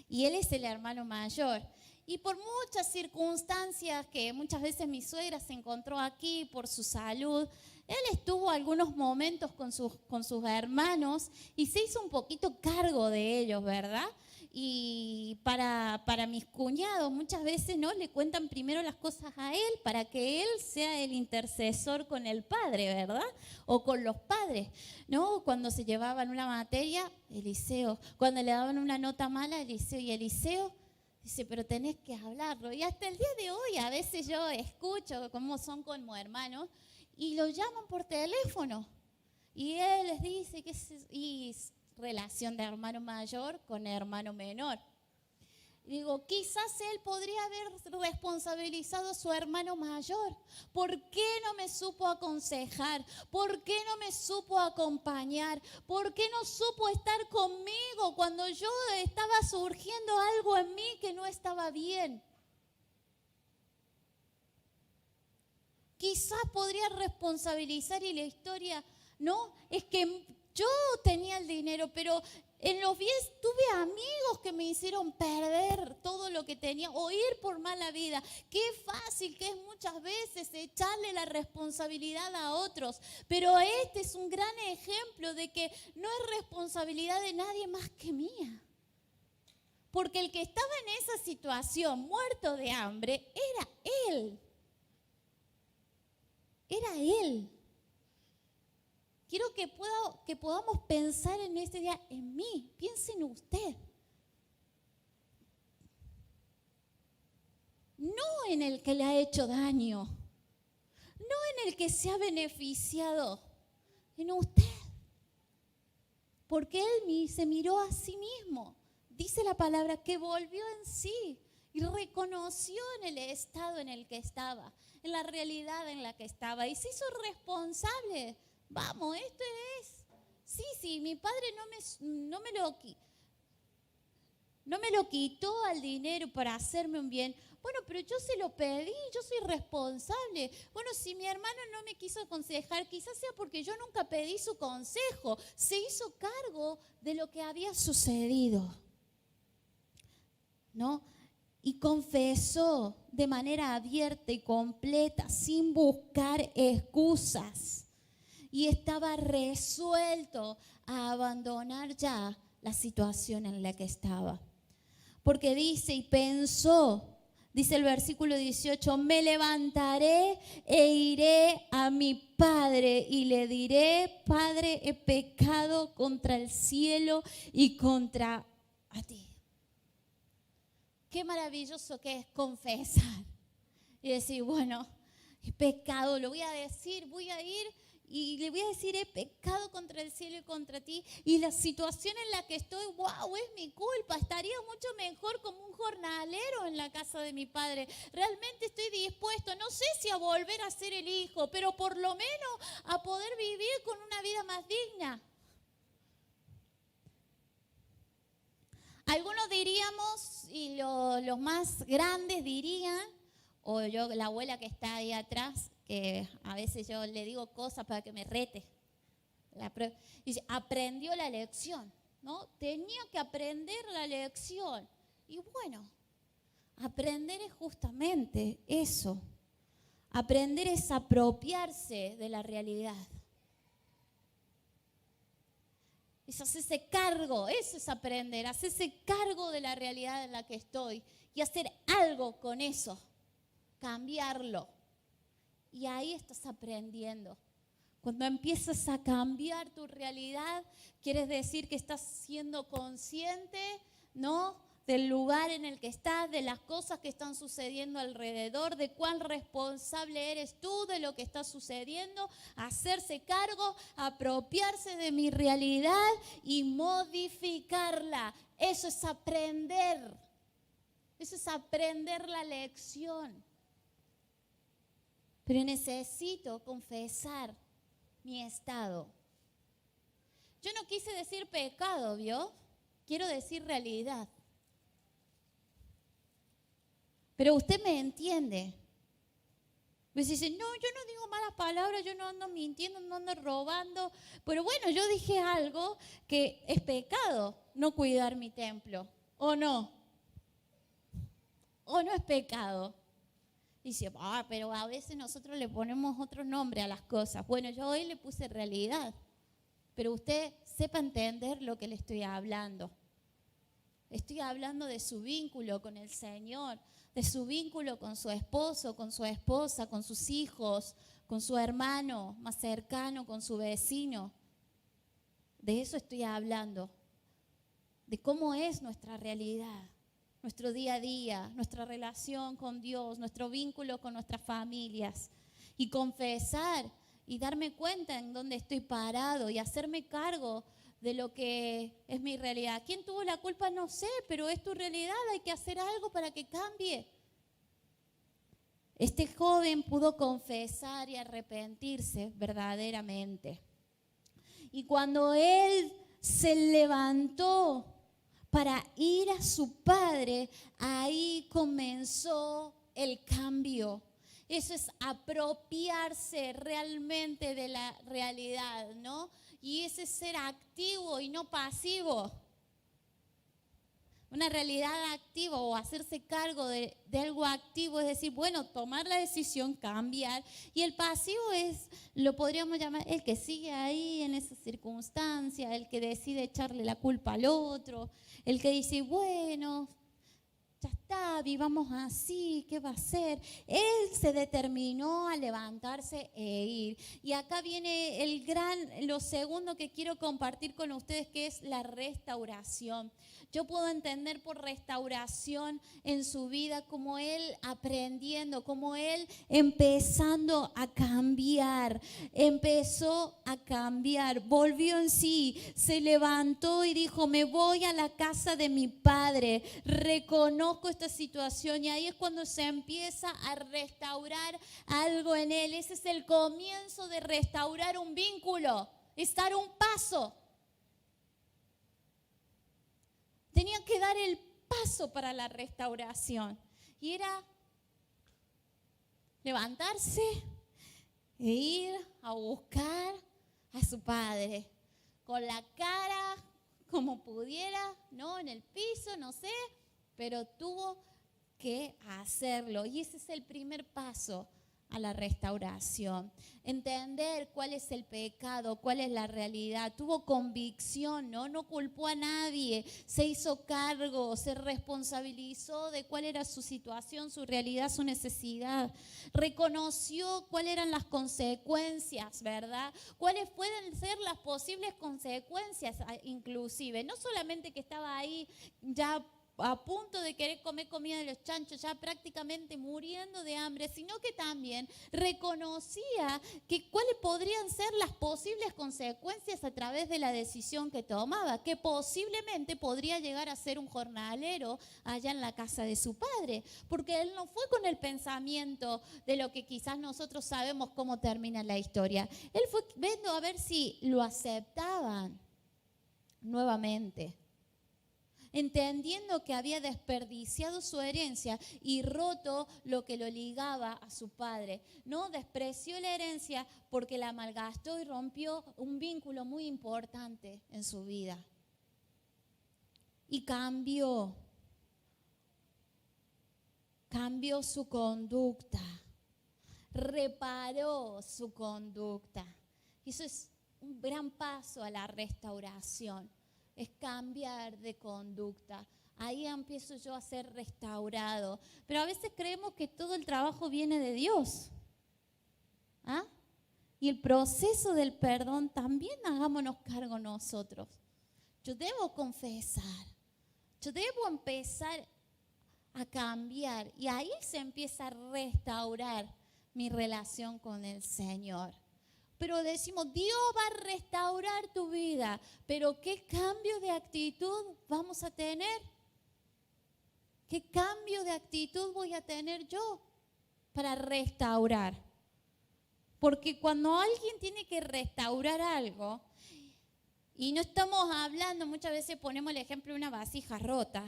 y él es el hermano mayor. Y por muchas circunstancias que muchas veces mi suegra se encontró aquí por su salud, él estuvo algunos momentos con sus hermanos y se hizo un poquito cargo de ellos, ¿verdad? Y para mis cuñados muchas veces no le cuentan primero las cosas a él para que él sea el intercesor con el padre, ¿verdad? O con los padres, ¿no? Cuando se llevaban una materia, Eliseo. Cuando le daban una nota mala, Eliseo. Y Eliseo dice, pero tenés que hablarlo. Y hasta el día de hoy a veces yo escucho cómo son como hermanos y lo llaman por teléfono. Y él les dice que es relación de hermano mayor con hermano menor. Digo, quizás él podría haber responsabilizado a su hermano mayor. ¿Por qué no me supo aconsejar? ¿Por qué no me supo acompañar? ¿Por qué no supo estar conmigo cuando yo estaba surgiendo algo en mí que no estaba bien? Quizás podría responsabilizar y la historia, no, es que yo tenía el dinero, pero en los días tuve amigos que me hicieron perder todo lo que tenía o ir por mala vida. Qué fácil que es muchas veces echarle la responsabilidad a otros. Pero este es un gran ejemplo de que no es responsabilidad de nadie más que mía. Porque el que estaba en esa situación, muerto de hambre, era él. Era él. Quiero que podamos pensar en este día en mí. Piense en usted. No en el que le ha hecho daño. No en el que se ha beneficiado. En usted. Porque él se miró a sí mismo. Dice la palabra que volvió en sí y reconoció en el estado en el que estaba, en la realidad en la que estaba y se hizo responsable. Vamos, esto es. Sí, mi padre no me lo quitó al dinero para hacerme un bien. Bueno, pero yo se lo pedí, yo soy responsable. Bueno, si mi hermano no me quiso aconsejar, quizás sea porque yo nunca pedí su consejo. Se hizo cargo de lo que había sucedido, ¿no? Y confesó de manera abierta y completa, sin buscar excusas. Y estaba resuelto a abandonar ya la situación en la que estaba. Porque dice y pensó, dice el versículo 18, me levantaré e iré a mi padre y le diré, Padre, he pecado contra el cielo y contra a ti. Qué maravilloso que es confesar y decir, bueno, he pecado, lo voy a decir, voy a ir y le voy a decir, he pecado contra el cielo y contra ti. Y la situación en la que estoy, wow, es mi culpa. Estaría mucho mejor como un jornalero en la casa de mi padre. Realmente estoy dispuesto, no sé si a volver a ser el hijo, pero por lo menos a poder vivir con una vida más digna. Algunos diríamos, y los más grandes dirían, o yo, la abuela que está ahí atrás, que a veces yo le digo cosas para que me rete. Dice, aprendió la lección, ¿no? Tenía que aprender la lección. Y bueno, aprender es justamente eso. Aprender es apropiarse de la realidad. Es hacerse cargo, eso es aprender, hacerse cargo de la realidad en la que estoy y hacer algo con eso, cambiarlo. Y ahí estás aprendiendo. Cuando empiezas a cambiar tu realidad, quiere decir que estás siendo consciente, ¿no?, del lugar en el que estás, de las cosas que están sucediendo alrededor, de cuán responsable eres tú de lo que está sucediendo, hacerse cargo, apropiarse de mi realidad y modificarla. Eso es aprender. Eso es aprender la lección. Pero necesito confesar mi estado. Yo no quise decir pecado, ¿vio? Quiero decir realidad. Pero usted me entiende. Me dice, no, yo no digo malas palabras, yo no ando mintiendo, no ando robando. Pero bueno, yo dije algo que es pecado, no cuidar mi templo. ¿O no? ¿O no es pecado? Dice, pero a veces nosotros le ponemos otro nombre a las cosas. Bueno, yo hoy le puse realidad. Pero usted sepa entender lo que le estoy hablando. Estoy hablando de su vínculo con el Señor, de su vínculo con su esposo, con su esposa, con sus hijos, con su hermano más cercano, con su vecino. De eso estoy hablando, de cómo es nuestra realidad, nuestro día a día, nuestra relación con Dios, nuestro vínculo con nuestras familias. Y confesar y darme cuenta en dónde estoy parado y hacerme cargo de lo que es mi realidad. ¿Quién tuvo la culpa? No sé, pero es tu realidad, hay que hacer algo para que cambie. Este joven pudo confesar y arrepentirse verdaderamente. Y cuando él se levantó para ir a su padre, ahí comenzó el cambio. Eso es apropiarse realmente de la realidad, ¿no? Y ese es ser activo y no pasivo. Una realidad activa o hacerse cargo de algo activo es decir, bueno, tomar la decisión, cambiar. Y el pasivo es, lo podríamos llamar, el que sigue ahí en esa circunstancia, el que decide echarle la culpa al otro, el que dice, bueno, ya está, vivamos así, ¿qué va a hacer? Él se determinó a levantarse e ir. Y acá viene lo segundo que quiero compartir con ustedes, que es la restauración. Yo puedo entender por restauración en su vida como él aprendiendo, como él empezando a cambiar. Empezó a cambiar, volvió en sí, se levantó y dijo, me voy a la casa de mi padre, reconozco esta situación. Y ahí es cuando se empieza a restaurar algo en él. Ese es el comienzo de restaurar un vínculo, es dar un paso. Tenía que dar el paso para la restauración. Y era levantarse e ir a buscar a su padre. Con la cara como pudiera, ¿no? En el piso, no sé. Pero tuvo que hacerlo. Y ese es el primer paso a la restauración. Entender cuál es el pecado, cuál es la realidad. Tuvo convicción, no culpó a nadie, se hizo cargo, se responsabilizó de cuál era su situación, su realidad, su necesidad. Reconoció cuáles eran las consecuencias, ¿verdad? Cuáles pueden ser las posibles consecuencias inclusive. No solamente que estaba ahí ya a punto de querer comer comida de los chanchos, ya prácticamente muriendo de hambre, sino que también reconocía que cuáles podrían ser las posibles consecuencias a través de la decisión que tomaba, que posiblemente podría llegar a ser un jornalero allá en la casa de su padre, porque él no fue con el pensamiento de lo que quizás nosotros sabemos cómo termina la historia. Él fue viendo a ver si lo aceptaban nuevamente, entendiendo que había desperdiciado su herencia y roto lo que lo ligaba a su padre. No despreció la herencia porque la malgastó y rompió un vínculo muy importante en su vida. Y cambió su conducta, reparó su conducta. Eso es un gran paso a la restauración. Es cambiar de conducta. Ahí empiezo yo a ser restaurado. Pero a veces creemos que todo el trabajo viene de Dios. ¿Ah? Y el proceso del perdón también hagámonos cargo nosotros. Yo debo confesar. Yo debo empezar a cambiar. Y ahí se empieza a restaurar mi relación con el Señor. Pero decimos, Dios va a restaurar tu vida. Pero ¿qué cambio de actitud vamos a tener? ¿Qué cambio de actitud voy a tener yo para restaurar? Porque cuando alguien tiene que restaurar algo, y no estamos hablando, muchas veces ponemos el ejemplo de una vasija rota,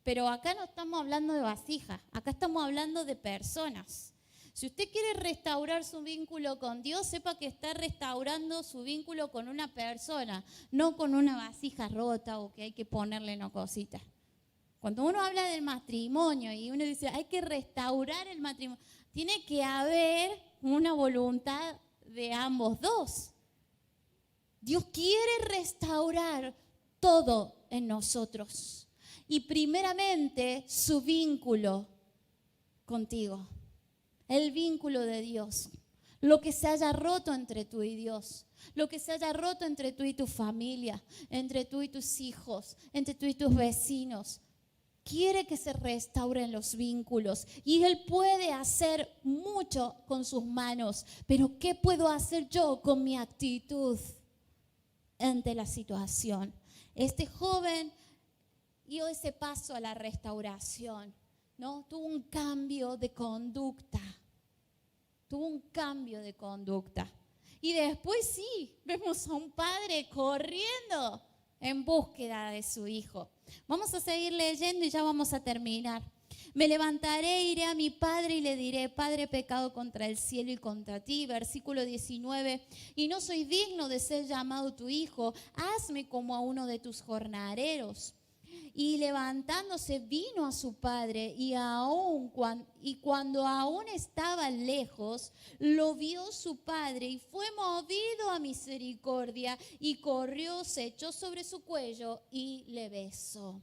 pero acá no estamos hablando de vasijas, acá estamos hablando de personas. Si usted quiere restaurar su vínculo con Dios, sepa que está restaurando su vínculo con una persona, no con una vasija rota o que hay que ponerle una cosita. Cuando uno habla del matrimonio y uno dice, hay que restaurar el matrimonio, tiene que haber una voluntad de ambos dos. Dios quiere restaurar todo en nosotros. Y primeramente su vínculo contigo. El vínculo de Dios. Lo que se haya roto entre tú y Dios. Lo que se haya roto entre tú y tu familia. Entre tú y tus hijos. Entre tú y tus vecinos. Quiere que se restauren los vínculos y Él puede hacer mucho con sus manos, pero ¿qué puedo hacer yo con mi actitud ante la situación? Este joven dio ese paso a la restauración, ¿no? Tuvo un cambio de conducta, y después sí, vemos a un padre corriendo en búsqueda de su hijo. Vamos a seguir leyendo y ya vamos a terminar. Me levantaré, iré a mi padre y le diré, Padre, he pecado contra el cielo y contra ti. Versículo 19, y no soy digno de ser llamado tu hijo, hazme como a uno de tus jornaleros. Y levantándose vino a su padre y cuando aún estaba lejos, lo vio su padre y fue movido a misericordia y corrió, se echó sobre su cuello y le besó.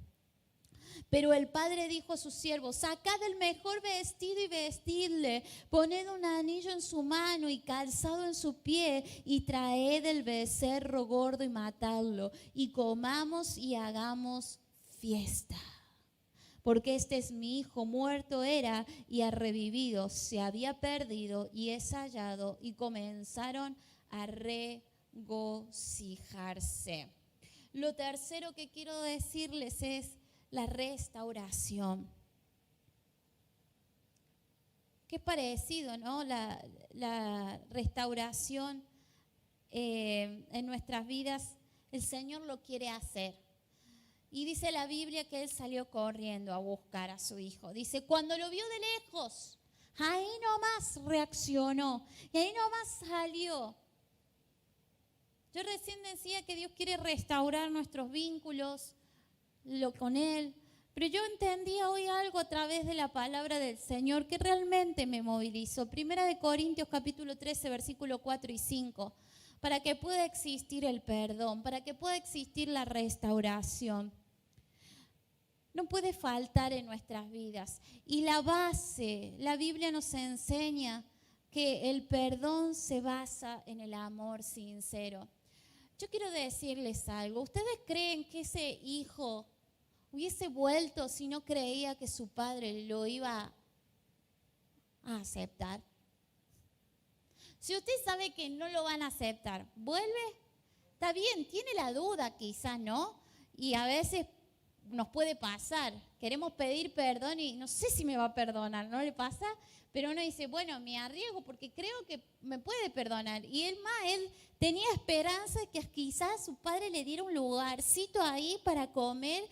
Pero el padre dijo a sus siervos, sacad el mejor vestido y vestidle, poned un anillo en su mano y calzado en su pie y traed el becerro gordo y matadlo y comamos y hagamos fiesta. Porque este es mi hijo, muerto era y ha revivido, se había perdido y es hallado, y comenzaron a regocijarse. Lo tercero que quiero decirles es la restauración. Qué parecido, ¿no? La restauración en nuestras vidas, el Señor lo quiere hacer. Y dice la Biblia que Él salió corriendo a buscar a su hijo. Dice, cuando lo vio de lejos, ahí nomás reaccionó, y ahí nomás salió. Yo recién decía que Dios quiere restaurar nuestros vínculos con Él, pero yo entendía hoy algo a través de la palabra del Señor que realmente me movilizó. Primera de Corintios capítulo 13, versículo 4 y 5. Para que pueda existir el perdón, para que pueda existir la restauración. No puede faltar en nuestras vidas. Y la base, la Biblia nos enseña que el perdón se basa en el amor sincero. Yo quiero decirles algo. ¿Ustedes creen que ese hijo hubiese vuelto si no creía que su padre lo iba a aceptar? Si usted sabe que no lo van a aceptar, ¿vuelve? Está bien, tiene la duda quizás, ¿no? Y a veces nos puede pasar. Queremos pedir perdón y no sé si me va a perdonar, ¿no le pasa? Pero uno dice, bueno, me arriesgo porque creo que me puede perdonar. Y él tenía esperanza de que quizás su padre le diera un lugarcito ahí para comer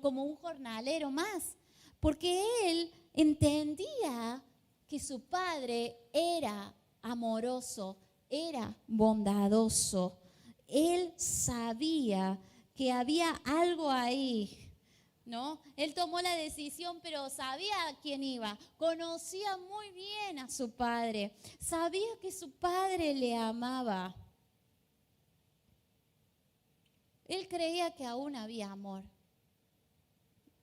como un jornalero más. Porque él entendía que su padre era amoroso, era bondadoso. Él sabía que había algo ahí, ¿no? Él tomó la decisión, pero sabía a quién iba. Conocía muy bien a su padre. Sabía que su padre le amaba. Él creía que aún había amor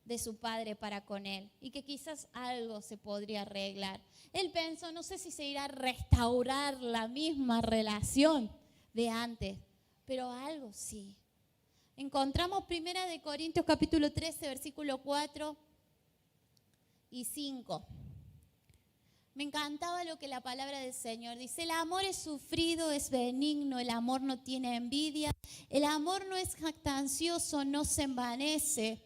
de su padre para con él y que quizás algo se podría arreglar. Él pensó, no sé si se irá a restaurar la misma relación de antes, pero algo sí. Encontramos 1 Corintios capítulo 13, versículo 4 y 5. Me encantaba lo que la palabra del Señor dice. El amor es sufrido, es benigno, el amor no tiene envidia, el amor no es jactancioso, no se envanece,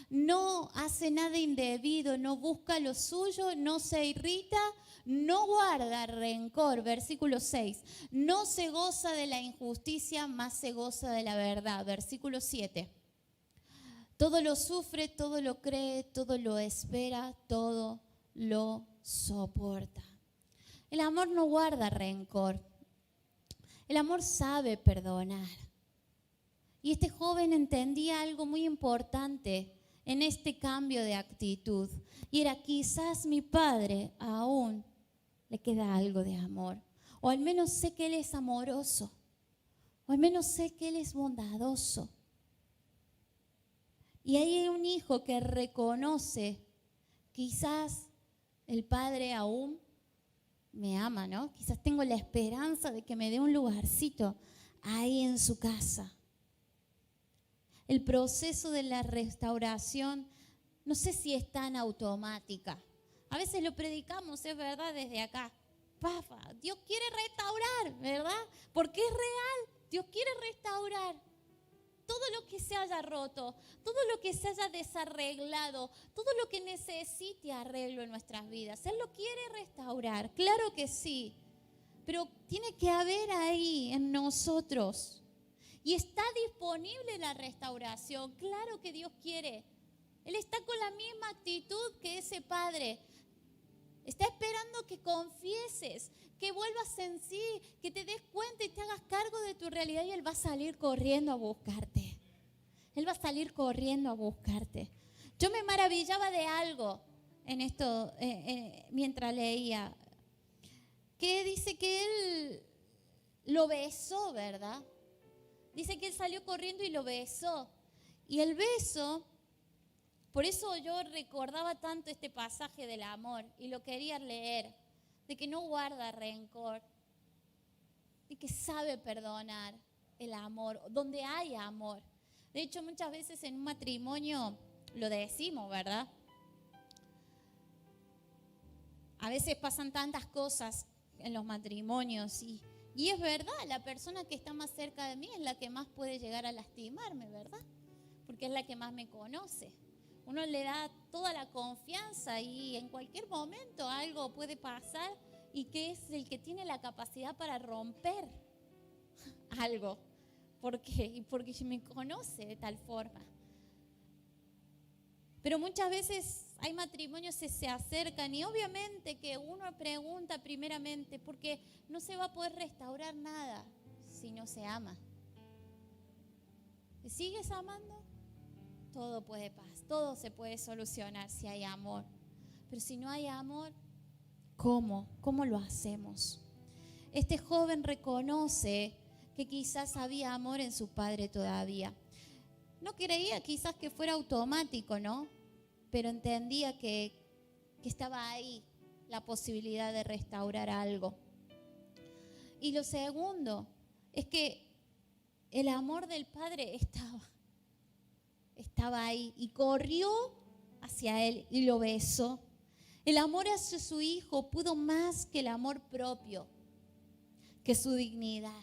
no hace nada indebido, no busca lo suyo, no se irrita, no guarda rencor. Versículo 6. No se goza de la injusticia, más se goza de la verdad. Versículo 7. Todo lo sufre, todo lo cree, todo lo espera, todo lo soporta. El amor no guarda rencor. El amor sabe perdonar. Y este joven entendía algo muy importante en este cambio de actitud. Y era, quizás mi padre aún le queda algo de amor. O al menos sé que él es amoroso. O al menos sé que él es bondadoso. Y ahí hay un hijo que reconoce, quizás el padre aún me ama, ¿no? Quizás tengo la esperanza de que me dé un lugarcito ahí en su casa. El proceso de la restauración, no sé si es tan automática. A veces lo predicamos, es verdad, desde acá. Pafa, Dios quiere restaurar, ¿verdad? Porque es real, Dios quiere restaurar. Todo lo que se haya roto, todo lo que se haya desarreglado, todo lo que necesite arreglo en nuestras vidas, Él lo quiere restaurar, claro que sí, pero tiene que haber ahí en nosotros. Y está disponible la restauración, claro que Dios quiere. Él está con la misma actitud que ese padre. Está esperando que confieses, que vuelvas en sí, que te des cuenta y te hagas cargo de tu realidad, y Él va a salir corriendo a buscarte. Él va a salir corriendo a buscarte. Yo me maravillaba de algo en esto mientras leía, que dice que Él lo besó, ¿verdad? Dice que Él salió corriendo y lo besó. Y el beso, por eso yo recordaba tanto este pasaje del amor y lo quería leer, de que no guarda rencor, de que sabe perdonar, el amor, donde hay amor. De hecho, muchas veces en un matrimonio lo decimos, ¿verdad? A veces pasan tantas cosas en los matrimonios y es verdad, la persona que está más cerca de mí es la que más puede llegar a lastimarme, ¿verdad? Porque es la que más me conoce. Uno le da toda la confianza y en cualquier momento algo puede pasar y que es el que tiene la capacidad para romper algo. ¿Por qué? Porque me conoce de tal forma. Pero muchas veces hay matrimonios que se acercan y obviamente que uno pregunta primeramente porque no se va a poder restaurar nada si no se ama. ¿Te sigues amando? Todo puede pasar, todo se puede solucionar si hay amor. Pero si no hay amor, ¿cómo? ¿Cómo lo hacemos? Este joven reconoce que quizás había amor en su padre todavía. No creía quizás que fuera automático, ¿no? Pero entendía que estaba ahí la posibilidad de restaurar algo. Y lo segundo es que el amor del padre estaba ahí y corrió hacia él y lo besó. El amor hacia su hijo pudo más que el amor propio, que su dignidad.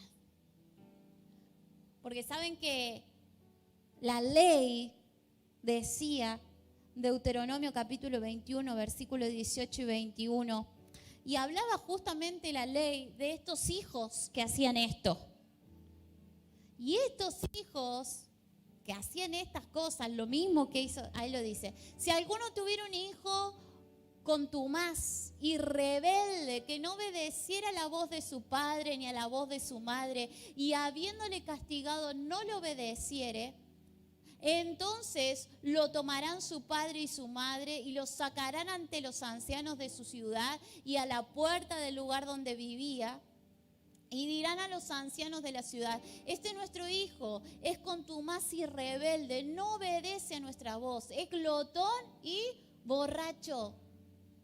Porque saben que la ley decía, Deuteronomio capítulo 21, versículos 18 y 21, y hablaba justamente la ley de estos hijos que hacían esto. Y estos hijos que hacían estas cosas, lo mismo que hizo, ahí lo dice, si alguno tuviera un hijo contumaz y rebelde, que no obedeciera la voz de su padre ni a la voz de su madre, y habiéndole castigado no le obedeciere, entonces lo tomarán su padre y su madre y lo sacarán ante los ancianos de su ciudad y a la puerta del lugar donde vivía, Y dirán a los ancianos de la ciudad: este nuestro hijo es contumaz y rebelde, no obedece a nuestra voz, es glotón y borracho.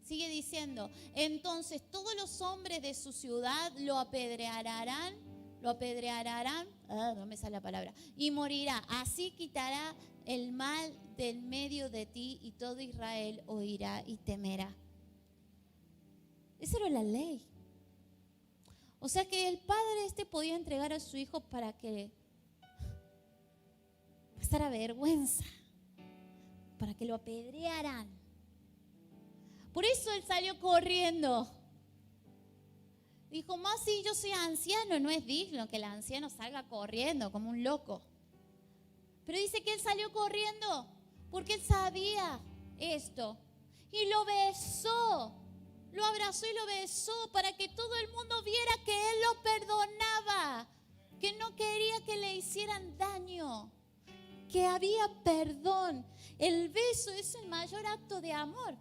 Sigue diciendo: entonces todos los hombres de su ciudad lo apedrearán, no me sale la palabra, y morirá. Así quitará el mal del medio de ti, y todo Israel oirá y temerá. Esa era la ley. O sea que el padre podía entregar a su hijo para que pasara vergüenza, para que lo apedrearan. Por eso él salió corriendo. Dijo: más si yo soy anciano, no es digno que el anciano salga corriendo como un loco. Pero dice que él salió corriendo porque él sabía esto. Y lo besó, lo abrazó y lo besó para que todo el mundo viera que él lo perdonaba, que no quería que le hicieran daño, que había perdón. El beso es el mayor acto de amor,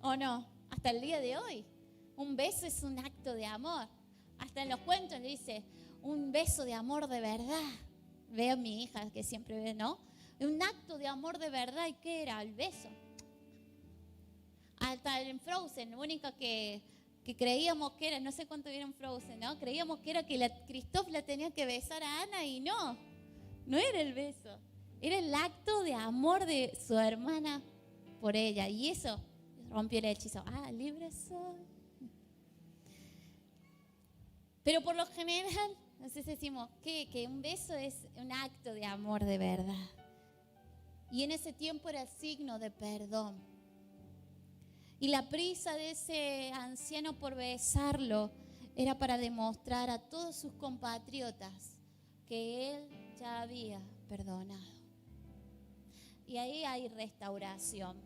¿o no? Hasta el día de hoy, un beso es un acto de amor. Hasta en los cuentos le dice: un beso de amor de verdad. Veo a mi hija que siempre ve, ¿no? Un acto de amor de verdad. ¿Y qué era? El beso. Hasta en Frozen, lo único que creíamos que era, no sé cuánto vieron Frozen, ¿no? Creíamos que era que Kristoff la tenía que besar a Anna, y no era el beso. Era el acto de amor de su hermana por ella, y eso rompió el hechizo. Libre soy. Pero por lo general, entonces decimos que un beso es un acto de amor de verdad. Y en ese tiempo era el signo de perdón. Y la prisa de ese anciano por besarlo era para demostrar a todos sus compatriotas que él ya había perdonado. Y ahí hay restauración.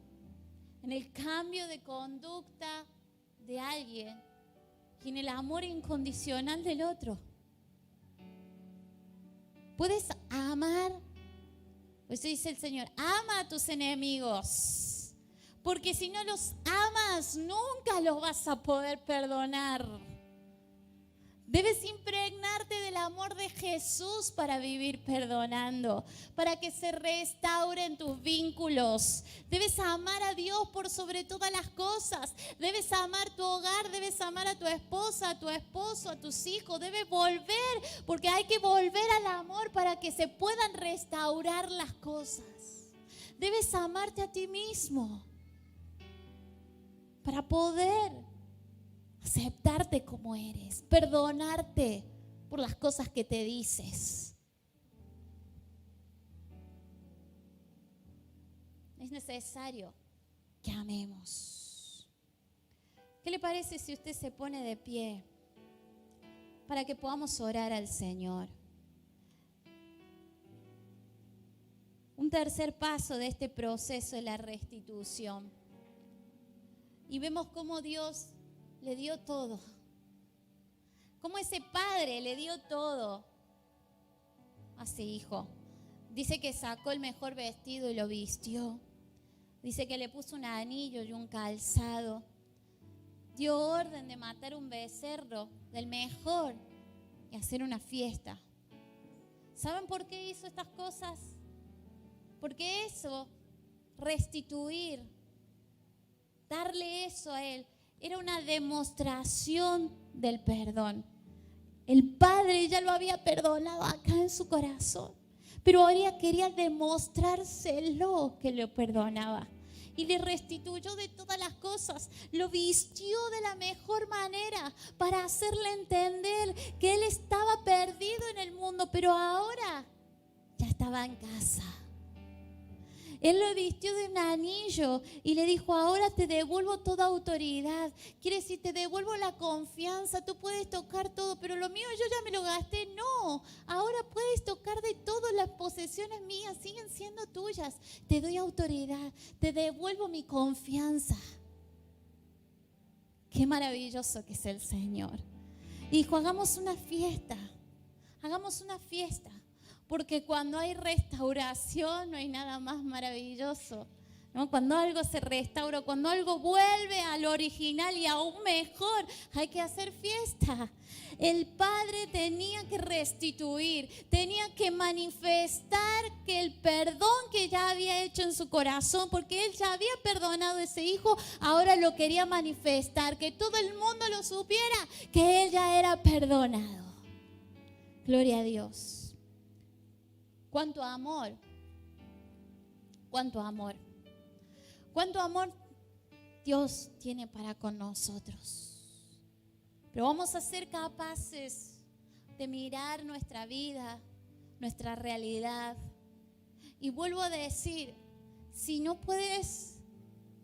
En el cambio de conducta de alguien y en el amor incondicional del otro. Puedes amar, pues dice el Señor: ama a tus enemigos, porque si no los amas, nunca los vas a poder perdonar. Debes impregnarte del amor de Jesús para vivir perdonando, para que se restauren tus vínculos. Debes amar a Dios por sobre todas las cosas. Debes amar tu hogar, debes amar a tu esposa, a tu esposo, a tus hijos. Debes volver, porque hay que volver al amor para que se puedan restaurar las cosas. Debes amarte a ti mismo para poder aceptarte como eres, perdonarte por las cosas que te dices. Es necesario que amemos. ¿Qué le parece si usted se pone de pie para que podamos orar al Señor? Un tercer paso de este proceso es la restitución. Y vemos cómo Dios le dio todo. Cómo ese padre le dio todo a su hijo. Dice que sacó el mejor vestido y lo vistió. Dice que le puso un anillo y un calzado. Dio orden de matar un becerro del mejor y hacer una fiesta. ¿Saben por qué hizo estas cosas? Porque eso, restituir, darle eso a él, era una demostración del perdón. El Padre ya lo había perdonado acá en su corazón, pero ahora quería demostrárselo que lo perdonaba. Y le restituyó de todas las cosas, lo vistió de la mejor manera para hacerle entender que él estaba perdido en el mundo, pero ahora ya estaba en casa. Él lo vistió de un anillo y le dijo: ahora te devuelvo toda autoridad. Quiere decir, te devuelvo la confianza. Tú puedes tocar todo, pero lo mío yo ya me lo gasté. No, ahora puedes tocar de todo. Las posesiones mías siguen siendo tuyas. Te doy autoridad, te devuelvo mi confianza. Qué maravilloso que es el Señor. Y dijo: hagamos una fiesta. Hagamos una fiesta. Porque cuando hay restauración no hay nada más maravilloso, no ¿no? Cuando algo se restaura, cuando algo vuelve al original y aún mejor, hay que hacer fiesta. El Padre tenía que restituir, tenía que manifestar que el perdón que ya había hecho en su corazón, porque Él ya había perdonado a ese hijo, ahora lo quería manifestar, que todo el mundo lo supiera, que Él ya era perdonado. Gloria a Dios. ¡Cuánto amor! ¡Cuánto amor! ¡Cuánto amor Dios tiene para con nosotros! Pero vamos a ser capaces de mirar nuestra vida, nuestra realidad. Y vuelvo a decir, si no puedes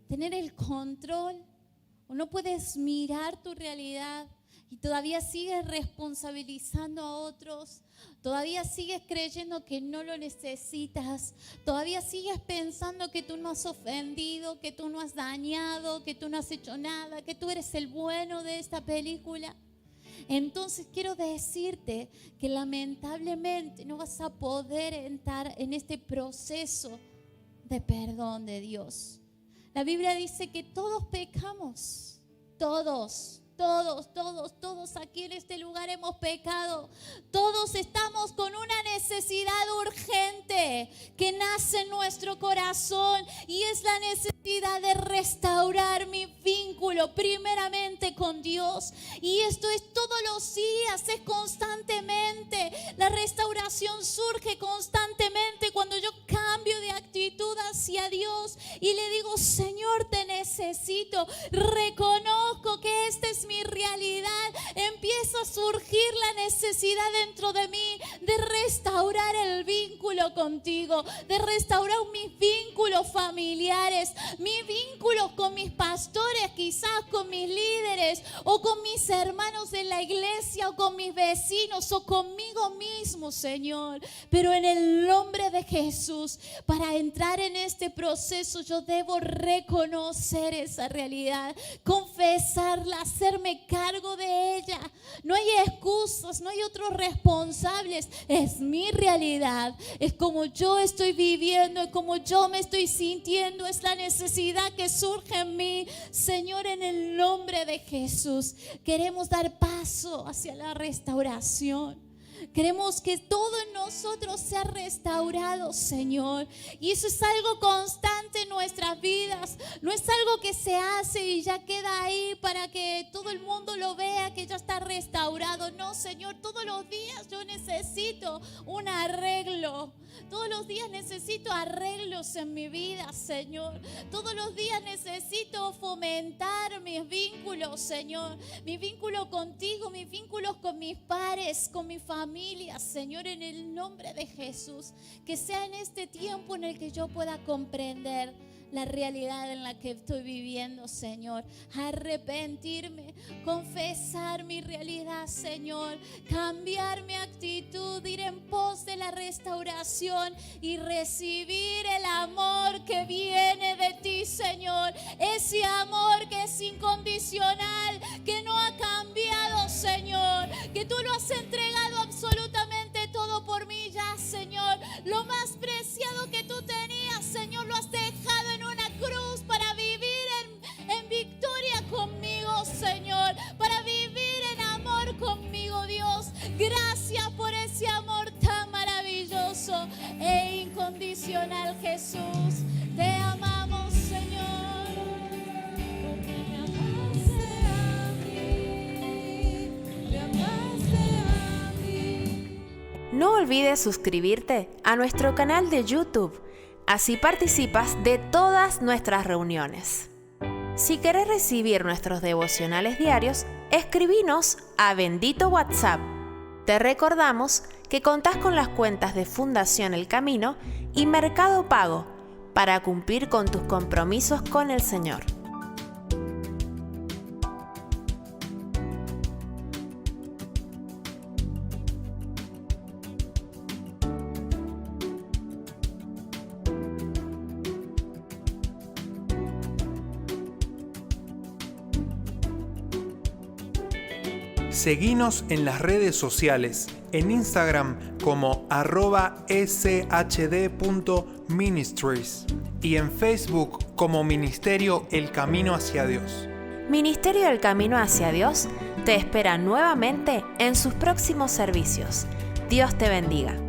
tener el control o no puedes mirar tu realidad y todavía sigues responsabilizando a otros, todavía sigues creyendo que no lo necesitas, todavía sigues pensando que tú no has ofendido, que tú no has dañado, que tú no has hecho nada, que tú eres el bueno de esta película, entonces quiero decirte que lamentablemente no vas a poder entrar en este proceso de perdón de Dios. La Biblia dice que todos pecamos, todos aquí en este lugar hemos pecado. Todos estamos con una necesidad urgente que nace en nuestro corazón, y es la necesidad de restaurar mi vínculo primeramente con Dios. Y esto es todos los días, es constantemente. La restauración surge constantemente cuando yo cambio de actitud hacia Dios y le digo: Señor, te necesito, reconozco que esta es mi realidad. Empieza a surgir la necesidad dentro de mí de restaurar el vínculo contigo, de restaurar mis vínculos familiares, mis vínculos con mis pastores, quizás con mis líderes o con mis hermanos de la iglesia o con mis vecinos o conmigo mismo, Señor. Pero en el nombre de Jesús, para entrar en este proceso yo debo reconocer esa realidad, confesarla, hacerme cargo de ella. No hay excusas, no hay otros responsables. Es mi realidad, es como yo estoy viviendo, es como yo me estoy sintiendo, es la necesidad que surge en mí. Señor, en el nombre de Jesús, queremos dar paso hacia la restauración. Queremos que todo en nosotros sea restaurado, Señor. Y eso es algo constante en nuestras vidas. No es algo que se hace y ya queda ahí para que todo el mundo lo vea, que ya está restaurado. No, Señor, todos los días yo necesito un arreglo. Todos los días necesito arreglos en mi vida, Señor. Todos los días necesito fomentar mis vínculos, Señor. Mi vínculo contigo, mis vínculos con mis pares, con mi familia, Señor, en el nombre de Jesús. Que sea en este tiempo en el que yo pueda comprender la realidad en la que estoy viviendo, Señor. Arrepentirme, confesar mi realidad, Señor. Cambiar mi actitud, ir en pos de la restauración y recibir el amor que viene de ti, Señor. Ese amor que es incondicional, que no ha cambiado, Señor. Que tú lo has entregado absolutamente todo por mí ya, Señor. Lo más preciado que tú tenías, Señor, lo has dejado en una cruz para vivir en victoria conmigo, Señor, para vivir en amor conmigo, Dios. Gracias por ese amor tan maravilloso e incondicional, Jesús. Te amamos, Señor, porque me amaste a mí, me amaste a mí. No olvides suscribirte a nuestro canal de YouTube. Así participas de todas nuestras reuniones. Si querés recibir nuestros devocionales diarios, escribinos a Bendito WhatsApp. Te recordamos que contás con las cuentas de Fundación El Camino y Mercado Pago para cumplir con tus compromisos con el Señor. Seguinos en las redes sociales, en Instagram como @shd.nuevo Ministries y en Facebook como Ministerio El Camino hacia Dios. Ministerio El Camino hacia Dios te espera nuevamente en sus próximos servicios. Dios te bendiga.